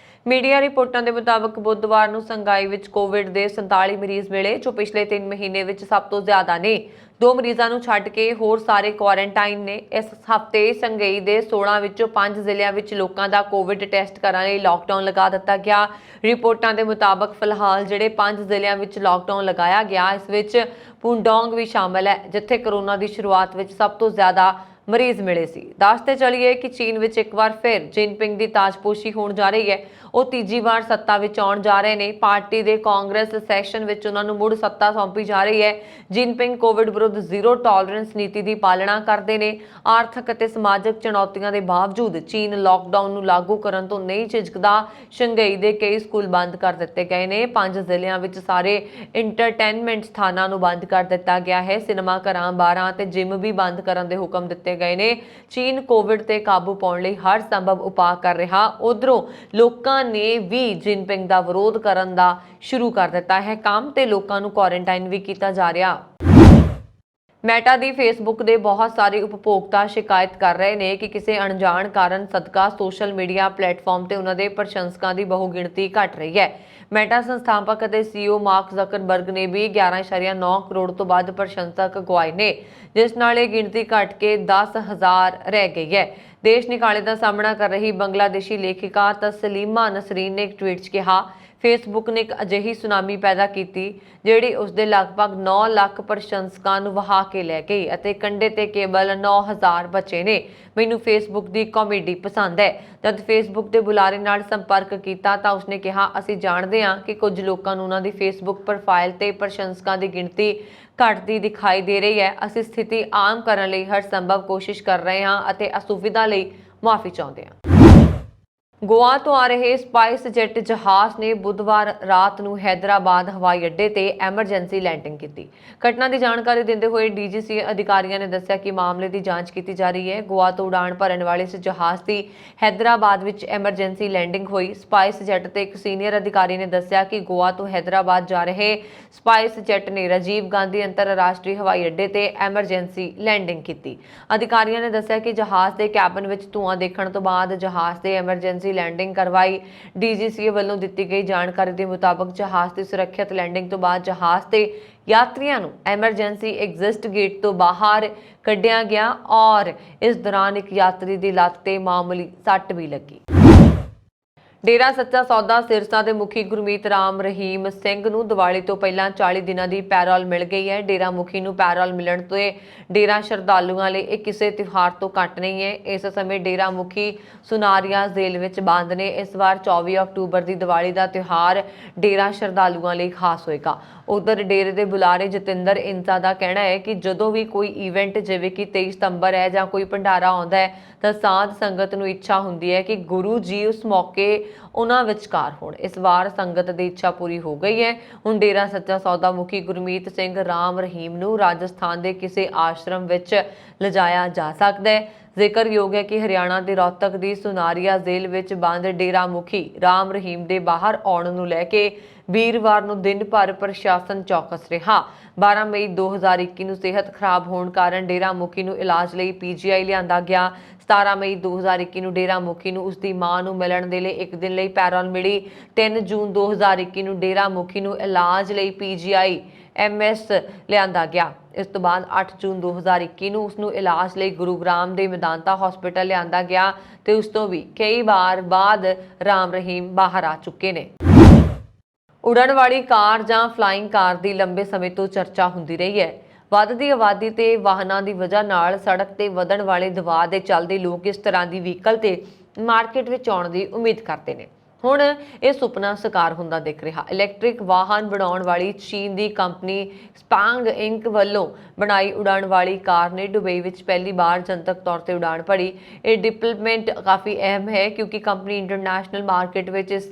ਮੀਡੀਆ ਰਿਪੋਰਟਾਂ ਦੇ ਮੁਤਾਬਕ ਬੁੱਧਵਾਰ ਨੂੰ ਸ਼ੰਘਾਈ ਵਿੱਚ ਕੋਵਿਡ ਦੇ 47 ਮਰੀਜ਼ ਮਿਲੇ, ਜੋ ਪਿਛਲੇ 3 ਮਹੀਨੇ ਵਿੱਚ ਸਭ ਤੋਂ ਜ਼ਿਆਦਾ ਨੇ। 2 ਮਰੀਜ਼ਾਂ ਨੂੰ ਛੱਡ ਕੇ ਹੋਰ ਸਾਰੇ ਕੁਆਰੰਟਾਈਨ ਨੇ। ਇਸ ਹਫ਼ਤੇ ਸ਼ੰਘਾਈ ਦੇ 16 ਵਿੱਚੋਂ 5 ਜ਼ਿਲ੍ਹਿਆਂ ਵਿੱਚ ਲੋਕਾਂ ਦਾ ਕੋਵਿਡ ਟੈਸਟ ਕਰਨ ਲਈ ਲਾਕਡਾਊਨ ਲਗਾ ਦਿੱਤਾ ਗਿਆ। ਰਿਪੋਰਟਾਂ ਦੇ ਮੁਤਾਬਕ ਫਿਲਹਾਲ ਜਿਹੜੇ 5 ਜ਼ਿਲ੍ਹਿਆਂ ਵਿੱਚ ਲਾਕਡਾਊਨ ਲਗਾਇਆ ਗਿਆ, ਇਸ ਵਿੱਚ ਪੁੰਡੋਂਗ ਵੀ ਸ਼ਾਮਲ ਹੈ, ਜਿੱਥੇ ਕੋਰੋਨਾ ਦੀ ਸ਼ੁਰੂਆਤ ਵਿੱਚ ਸਭ ਤੋਂ ਜ਼ਿਆਦਾ ਮਰੀਜ਼ ਮਿਲੇ ਸੀ। ਦੱਸਦੇ ਚੱਲੀਏ ਕਿ ਚੀਨ ਵਿੱਚ ਇੱਕ ਵਾਰ ਫਿਰ ਜਿਨਪਿੰਗ ਦੀ ਤਾਜਪੋਸ਼ੀ ਹੋਣ ਜਾ ਰਹੀ ਹੈ। ਉਹ ਤੀਜੀ ਵਾਰ ਸੱਤਾ ਵਿੱਚ ਆਉਣ ਜਾ ਰਹੇ ਨੇ। ਪਾਰਟੀ ਦੇ ਕਾਂਗਰਸ ਸੈਸ਼ਨ ਵਿੱਚ ਉਹਨਾਂ ਨੂੰ ਮੁੜ ਸੱਤਾ ਸੌਂਪੀ ਜਾ ਰਹੀ ਹੈ। ਜਿਨਪਿੰਗ ਕੋਵਿਡ ਵਿਰੁੱਧ ਜ਼ੀਰੋ ਟੋਲਰੈਂਸ ਨੀਤੀ ਦੀ ਪਾਲਣਾ ਕਰਦੇ ਨੇ। ਆਰਥਿਕ ਅਤੇ ਸਮਾਜਿਕ ਚੁਣੌਤੀਆਂ ਦੇ ਬਾਵਜੂਦ ਚੀਨ ਲਾਕਡਾਊਨ ਨੂੰ ਲਾਗੂ ਕਰਨ ਤੋਂ ਨਹੀਂ ਝਿਜਕਦਾ। ਸ਼ੰਘਾਈ ਦੇ ਕਈ ਸਕੂਲ ਬੰਦ ਕਰ ਦਿੱਤੇ ਗਏ ਨੇ। 5 ਜ਼ਿਲ੍ਹਿਆਂ ਵਿੱਚ ਸਾਰੇ ਇੰਟਰਟੇਨਮੈਂਟ ਸਥਾਨਾਂ ਨੂੰ ਬੰਦ ਕਰ ਦਿੱਤਾ ਗਿਆ ਹੈ। ਸਿਨੇਮਾ ਘਰਾਂ, ਬਾਰਾਂ ਅਤੇ ਜਿਮ ਵੀ ਬੰਦ ਕਰਨ ਦੇ ਹੁਕਮ ਦਿੱਤੇ ਗਏ ਨੇ। ਚੀਨ ਕੋਵਿਡ ਤੇ ਕਾਬੂ ਪਾਉਣ ਲਈ ਹਰ ਸੰਭਵ ਉਪਾਅ ਕਰ ਰਿਹਾ। ਉਧਰੋਂ ਲੋਕਾਂ ਨੇ ਵੀ ਜਿਨਪਿੰਗ ਦਾ ਵਿਰੋਧ ਕਰਨ ਦਾ ਸ਼ੁਰੂ ਕਰ ਦਿੱਤਾ ਹੈ ਕੰਮ ਤੇ ਲੋਕਾਂ ਨੂੰ ਕੁਆਰੰਟਾਈਨ ਵੀ ਕੀਤਾ ਜਾ ਰਿਹਾ। ਮੈਟਾ ਦੀ ਫੇਸਬੁੱਕ ਦੇ ਬਹੁਤ ਸਾਰੇ ਉਪਭੋਗਤਾ ਸ਼ਿਕਾਇਤ ਕਰ ਰਹੇ ਨੇ ਕਿ ਕਿਸੇ ਅਣਜਾਣ ਕਾਰਨ ਸਦਕਾ ਸੋਸ਼ਲ ਮੀਡੀਆ ਪਲੇਟਫਾਰਮ ਤੇ ਉਹਨਾਂ ਦੇ ਪ੍ਰਸ਼ੰਸਕਾਂ ਦੀ ਬਹੁਗਿਣਤੀ ਘਟ ਰਹੀ ਹੈ। ਮੈਟਾ ਸੰਸਥਾਪਕ ਅਤੇ CEO ਮਾਰਕ ਜ਼ਕਰਬਰਗ ਨੇ ਵੀ 11.9 ਕਰੋੜ ਤੋਂ ਵੱਧ ਪ੍ਰਸ਼ੰਸਕ ਗਵਾਏ ਨੇ, ਜਿਸ ਨਾਲ ਇਹ ਗਿਣਤੀ ਘਟ ਕੇ 10,000 ਰਹਿ ਗਈ ਹੈ। ਦੇਸ਼ ਨਿਕਾਲੇ ਦਾ ਸਾਹਮਣਾ ਕਰ ਰਹੀ ਬੰਗਲਾਦੇਸ਼ੀ ਲੇਖਿਕਾ ਤਸਲੀਮਾ ਨਸਰੀਨ ਨੇ ਇੱਕ ਟਵੀਟ 'ਚ ਕਿਹਾ, ਫੇਸਬੁੱਕ ਨੇ ਇੱਕ ਅਜਿਹੀ ਸੁਨਾਮੀ ਪੈਦਾ ਕੀਤੀ ਜਿਹੜੀ ਉਸਦੇ ਲਗਭਗ 9 ਲੱਖ ਪ੍ਰਸ਼ੰਸਕਾਂ ਨੂੰ ਵਹਾ ਕੇ ਲੈ ਗਈ ਅਤੇ ਕੰਡੇ ਤੇ ਕੇਵਲ 9,000 ਬਚੇ ਨੇ। ਮੈਨੂੰ ਫੇਸਬੁੱਕ ਦੀ ਕਾਮੇਡੀ ਪਸੰਦ ਹੈ। ਜਦ ਫੇਸਬੁੱਕ ਦੇ ਬੁਲਾਰੇ ਨਾਲ ਸੰਪਰਕ ਕੀਤਾ ਤਾਂ ਉਸਨੇ ਕਿਹਾ, ਅਸੀਂ ਜਾਣਦੇ ਹਾਂ ਕਿ ਕੁਝ ਲੋਕਾਂ ਨੂੰ ਉਹਨਾਂ ਦੀ ਫੇਸਬੁੱਕ ਪ੍ਰੋਫਾਈਲ ਤੇ ਪ੍ਰਸ਼ੰਸਕਾਂ ਦੀ ਗਿਣਤੀ ਘਟਦੀ ਦਿਖਾਈ ਦੇ ਰਹੀ ਹੈ। ਅਸੀਂ ਸਥਿਤੀ ਆਮ ਕਰਨ ਲਈ ਹਰ ਸੰਭਵ ਕੋਸ਼ਿਸ਼ ਕਰ ਰਹੇ ਹਾਂ ਅਤੇ ਅਸੁਵਿਧਾ ਲਈ ਮਾਫੀ ਚਾਹੁੰਦੇ ਹਾਂ। ਗੋਆ ਤੋਂ ਆ ਰਹੇ ਸਪਾਈਸ ਜੈਟ ਜਹਾਜ਼ ਨੇ ਬੁੱਧਵਾਰ ਰਾਤ ਨੂੰ ਹੈਦਰਾਬਾਦ ਹਵਾਈ ਅੱਡੇ ਤੇ ਐਮਰਜੈਂਸੀ ਲੈਂਡਿੰਗ ਕੀਤੀ। ਘਟਨਾ ਦੀ ਜਾਣਕਾਰੀ ਦਿੰਦੇ ਹੋਏ DGCA ਅਧਿਕਾਰੀਆਂ ਨੇ ਦੱਸਿਆ ਕਿ ਮਾਮਲੇ ਦੀ ਜਾਂਚ ਕੀਤੀ ਜਾ ਰਹੀ ਹੈ। ਗੋਆ ਤੋਂ ਉਡਾਣ ਭਰਨ ਵਾਲੇ ਇਸ ਜਹਾਜ਼ ਦੀ ਹੈਦਰਾਬਾਦ ਵਿੱਚ ਐਮਰਜੈਂਸੀ ਲੈਂਡਿੰਗ ਹੋਈ। ਸਪਾਈਸ ਜੈਟ ਤੇ ਇੱਕ ਸੀਨੀਅਰ ਅਧਿਕਾਰੀ ਨੇ ਦੱਸਿਆ ਕਿ ਗੋਆ ਤੋਂ ਹੈਦਰਾਬਾਦ ਜਾ ਰਹੇ ਸਪਾਈਸ ਜੈਟ ਨੇ ਰਾਜੀਵ ਗਾਂਧੀ ਅੰਤਰਰਾਸ਼ਟਰੀ ਹਵਾਈ ਅੱਡੇ ਤੇ ਐਮਰਜੈਂਸੀ ਲੈਂਡਿੰਗ ਕੀਤੀ। ਅਧਿਕਾਰੀਆਂ ਨੇ ਦੱਸਿਆ ਕਿ ਜਹਾਜ਼ ਦੇ ਕੈਬਨ ਵਿੱਚ ਧੂੰਆਂ ਦੇਖਣ ਤੋਂ ਬਾਅਦ ਜਹਾਜ਼ ਦੇ ਐਮਰਜੈਂਸੀ ਲੈਂਡਿੰਗ ਕਰਵਾਈ। DGCA ਵੱਲੋਂ ਦਿੱਤੀ ਗਈ ਜਾਣਕਾਰੀ ਦੇ ਮੁਤਾਬਕ ਜਹਾਜ਼ ਦੀ ਸੁਰੱਖਿਅਤ ਲੈਂਡਿੰਗ ਤੋਂ ਬਾਅਦ ਜਹਾਜ਼ ਤੇ ਯਾਤਰੀਆਂ ਨੂੰ ਐਮਰਜੈਂਸੀ ਐਗਜ਼ਿਸਟ ਗੇਟ ਤੋਂ ਬਾਹਰ ਕੱਢਿਆ ਗਿਆ ਔਰ ਇਸ ਦੌਰਾਨ ਇੱਕ ਯਾਤਰੀ ਦੀ ਲੱਤ ਤੇ ਮਾਮੂਲੀ ਸੱਟ ਵੀ ਲੱਗੀ। ਡੇਰਾ ਸੱਚਾ ਸੌਦਾ ਸਿਰਸਾ ਦੇ ਮੁਖੀ ਗੁਰਮੀਤ ਰਾਮ ਰਹੀਮ ਸਿੰਘ ਨੂੰ ਦੀਵਾਲੀ ਤੋਂ ਪਹਿਲਾਂ 40 ਦਿਨਾਂ ਦੀ ਪੈਰੋਲ ਮਿਲ ਗਈ ਹੈ। ਡੇਰਾ ਮੁਖੀ ਨੂੰ ਪੈਰੋਲ ਮਿਲਣ ਤੇ ਡੇਰਾ ਸ਼ਰਧਾਲੂਆਂ ਲਈ ਇਹ ਕਿਸੇ ਤਿਉਹਾਰ ਤੋਂ ਘੱਟ ਨਹੀਂ ਹੈ। ਇਸ ਸਮੇਂ ਡੇਰਾ ਮੁਖੀ ਸੁਨਾਰੀਆ ਜੇਲ੍ਹ ਵਿੱਚ ਬੰਦ ਨੇ। ਇਸ ਵਾਰ 24 ਅਕਤੂਬਰ ਦੀ ਦੀਵਾਲੀ ਦਾ ਤਿਉਹਾਰ ਡੇਰਾ ਸ਼ਰਧਾਲੂਆਂ ਲਈ ਖਾਸ ਹੋਏਗਾ। ਉਧਰ ਡੇਰੇ ਦੇ ਬੁਲਾਰੇ ਜਤਿੰਦਰ ਇੰਸਾ ਦਾ ਕਹਿਣਾ ਹੈ ਕਿ ਜਦੋਂ ਵੀ ਕੋਈ ਇਵੈਂਟ ਜਿਵੇਂ ਕਿ 23 ਸਤੰਬਰ ਹੈ ਜਾਂ ਕੋਈ ਭੰਡਾਰਾ ਆਉਂਦਾ ਹੈ ਤਾਂ ਸਾਧ ਸੰਗਤ ਨੂੰ ਇੱਛਾ ਹੁੰਦੀ ਹੈ ਕਿ ਗੁਰੂ ਜੀ ਉਸ ਮੌਕੇ ਉਹਨਾਂ ਵਿਚਕਾਰ ਹੋਣ। ਇਸ ਵਾਰ ਸੰਗਤ ਦੀ ਇੱਛਾ ਪੂਰੀ ਹੋ ਗਈ ਹੈ। ਹੁਣ ਡੇਰਾ ਸੱਚਾ ਸੌਦਾ ਮੁਖੀ ਗੁਰਮੀਤ ਸਿੰਘ ਰਾਮ ਰਹੀਮ ਨੂੰ ਰਾਜਸਥਾਨ ਦੇ ਕਿਸੇ ਆਸ਼ਰਮ ਵਿੱਚ ਲਿਜਾਇਆ ਜਾ ਸਕਦਾ ਹੈ। ਜ਼ਿਕਰਯੋਗ ਹੈ ਕਿ ਹਰਿਆਣਾ ਦੇ ਰੋਹਤਕ ਦੀ ਸੁਨਾਰੀਆ ਜੇਲ੍ਹ ਵਿੱਚ ਬੰਦ ਡੇਰਾ ਮੁਖੀ ਰਾਮ ਰਹੀਮ ਦੇ ਬਾਹਰ ਆਉਣ ਨੂੰ ਲੈ ਕੇ ਵੀਰਵਾਰ ਨੂੰ ਦਿਨ ਭਰ ਪ੍ਰਸ਼ਾਸਨ ਚੌਕਸ ਰਿਹਾ। 12 ਮਈ 2021 ਨੂੰ ਸਿਹਤ ਖਰਾਬ ਹੋਣ ਕਾਰਨ ਡੇਰਾ ਮੁਖੀ ਨੂੰ ਇਲਾਜ ਲਈ PGI ਲਿਆਂਦਾ ਗਿਆ। 17 ਮਈ 2021 ਨੂੰ ਡੇਰਾ ਮੁਖੀ ਨੂੰ ਉਸਦੀ ਮਾਂ ਨੂੰ ਮਿਲਣ ਦੇ ਲਈ ਇੱਕ ਦਿਨ ਲਈ ਪੈਰੋਲ ਮਿਲੀ। 3 ਜੂਨ 2021 ਨੂੰ ਡੇਰਾ ਮੁਖੀ ਨੂੰ ਇਲਾਜ ਲਈ PGI MS ਲਿਆਂਦਾ ਗਿਆ। ਇਸ ਤੋਂ ਬਾਅਦ 8 ਜੂਨ 2021 ਨੂੰ ਉਸ ਨੂੰ ਇਲਾਜ ਲਈ ਗੁਰੂਗ੍ਰਾਮ ਦੇ ਮੈਦਾਂਤਾ ਹਸਪੀਟਲ ਲਿਆਂਦਾ ਗਿਆ ਤੇ ਉਸ ਤੋਂ ਵੀ ਕਈ ਵਾਰ ਬਾਅਦ ਰਾਮ ਰਹੀਮ ਬਾਹਰ ਆ ਚੁੱਕੇ ਨੇ। ਉਡਣ ਵਾਲੀ ਕਾਰ ਜਾਂ ਫਲਾਈਂਗ ਕਾਰ ਦੀ ਲੰਬੇ ਸਮੇਂ ਤੋਂ ਚਰਚਾ ਹੁੰਦੀ ਰਹੀ ਹੈ। ਵੱਧਦੀ ਆਬਾਦੀ ਤੇ ਵਾਹਨਾਂ ਦੀ ਵਜ੍ਹਾ ਨਾਲ ਸੜਕ ਤੇ ਵਧਣ ਵਾਲੇ ਦਬਾਅ ਦੇ ਚੱਲਦੇ ਲੋਕ ਇਸ ਤਰ੍ਹਾਂ ਦੀ ਵਹੀਕਲ ਤੇ ਮਾਰਕੀਟ ਵਿੱਚ ਆਉਣ ਦੀ ਉਮੀਦ ਕਰਦੇ ਨੇ। ਹੁਣ ਇਹ ਸੁਪਨਾ ਸਾਕਾਰ ਹੁੰਦਾ ਦਿਖ ਰਿਹਾ। ਇਲੈਕਟ੍ਰਿਕ ਵਾਹਨ ਬਣਾਉਣ ਵਾਲੀ ਚੀਨ ਦੀ ਕੰਪਨੀ ਸਪੈਂਗ ਇੰਕ ਵੱਲੋਂ ਬਣਾਈ ਉਡਾਣ ਵਾਲੀ ਕਾਰ ਨੇ ਦੁਬਈ ਵਿੱਚ ਪਹਿਲੀ ਵਾਰ ਜਨਤਕ ਤੌਰ ਤੇ ਉਡਾਣ ਭਰੀ। ਇਹ ਡਿਵੈਲਪਮੈਂਟ ਕਾਫੀ ਅਹਿਮ ਹੈ ਕਿਉਂਕਿ ਕੰਪਨੀ ਇੰਟਰਨੈਸ਼ਨਲ ਮਾਰਕੀਟ ਵਿੱਚ ਇਸ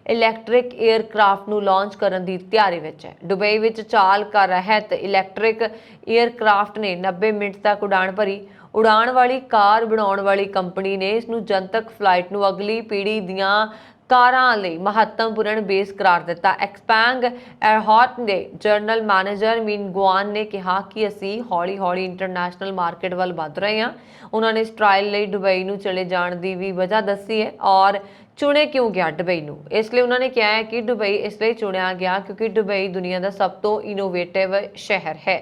ਇਲੈਕਟ੍ਰਿਕ 에ਅਰਕ੍ਰਾਫਟ ਨੂੰ ਲਾਂਚ ਕਰਨ ਦੀ ਤਿਆਰੀ ਵਿੱਚ ਹੈ। ਦੁਬਈ ਵਿੱਚ ਚਾਲ ਕਰ ਰਹਿਤ ਇਲੈਕਟ੍ਰਿਕ 에ਅਰਕ੍ਰਾਫਟ ਨੇ 90 ਮਿੰਟ ਤੱਕ ਉਡਾਣ ਭਰੀ। ਉਡਾਣ ਵਾਲੀ ਕਾਰ ਬਣਾਉਣ ਵਾਲੀ ਕੰਪਨੀ ਨੇ ਇਸ ਨੂੰ ਜਨਤਕ ਫਲਾਈਟ ਨੂੰ ਅਗਲੀ ਪੀੜ੍ਹੀ ਦੀਆਂ ਕਾਰਾਂ ਲਈ ਮਹੱਤਵਪੂਰਨ ਬੇਸ ਕਰਾਰ ਦਿੱਤਾ। ਐਕਸਪੈਂਗ 에ਅਰਹੌਟ ਦੇ ਜਨਰਲ ਮੈਨੇਜਰ ਮਿਨ ਗੁਆਨ ਨੇ ਕਿਹਾ ਕਿ ਅਸੀਂ ਹੌਲੀ-ਹੌਲੀ ਇੰਟਰਨੈਸ਼ਨਲ ਮਾਰਕੀਟ ਵੱਲ ਵਧ ਰਹੇ ਹਾਂ। ਉਹਨਾਂ ਨੇ ਇਸ ਟ੍ਰਾਇਲ ਲਈ ਦੁਬਈ ਨੂੰ ਚਲੇ ਜਾਣ ਦੀ ਵੀ ਵਜ੍ਹਾ ਦੱਸੀ ਹੈ ਔਰ ਚੁਣੇ ਕਿਉਂ ਗਿਆ ਦੁਬਈ ਨੂੰ। ਇਸ ਲਈ ਉਹਨਾਂ ਨੇ ਕਿਹਾ ਹੈ ਕਿ ਦੁਬਈ ਇਸ ਲਈ ਚੁਣਿਆ ਗਿਆ ਕਿਉਂਕਿ ਦੁਬਈ ਦੁਨੀਆ ਦਾ ਸਭ ਤੋਂ ਇਨੋਵੇਟਿਵ ਸ਼ਹਿਰ ਹੈ।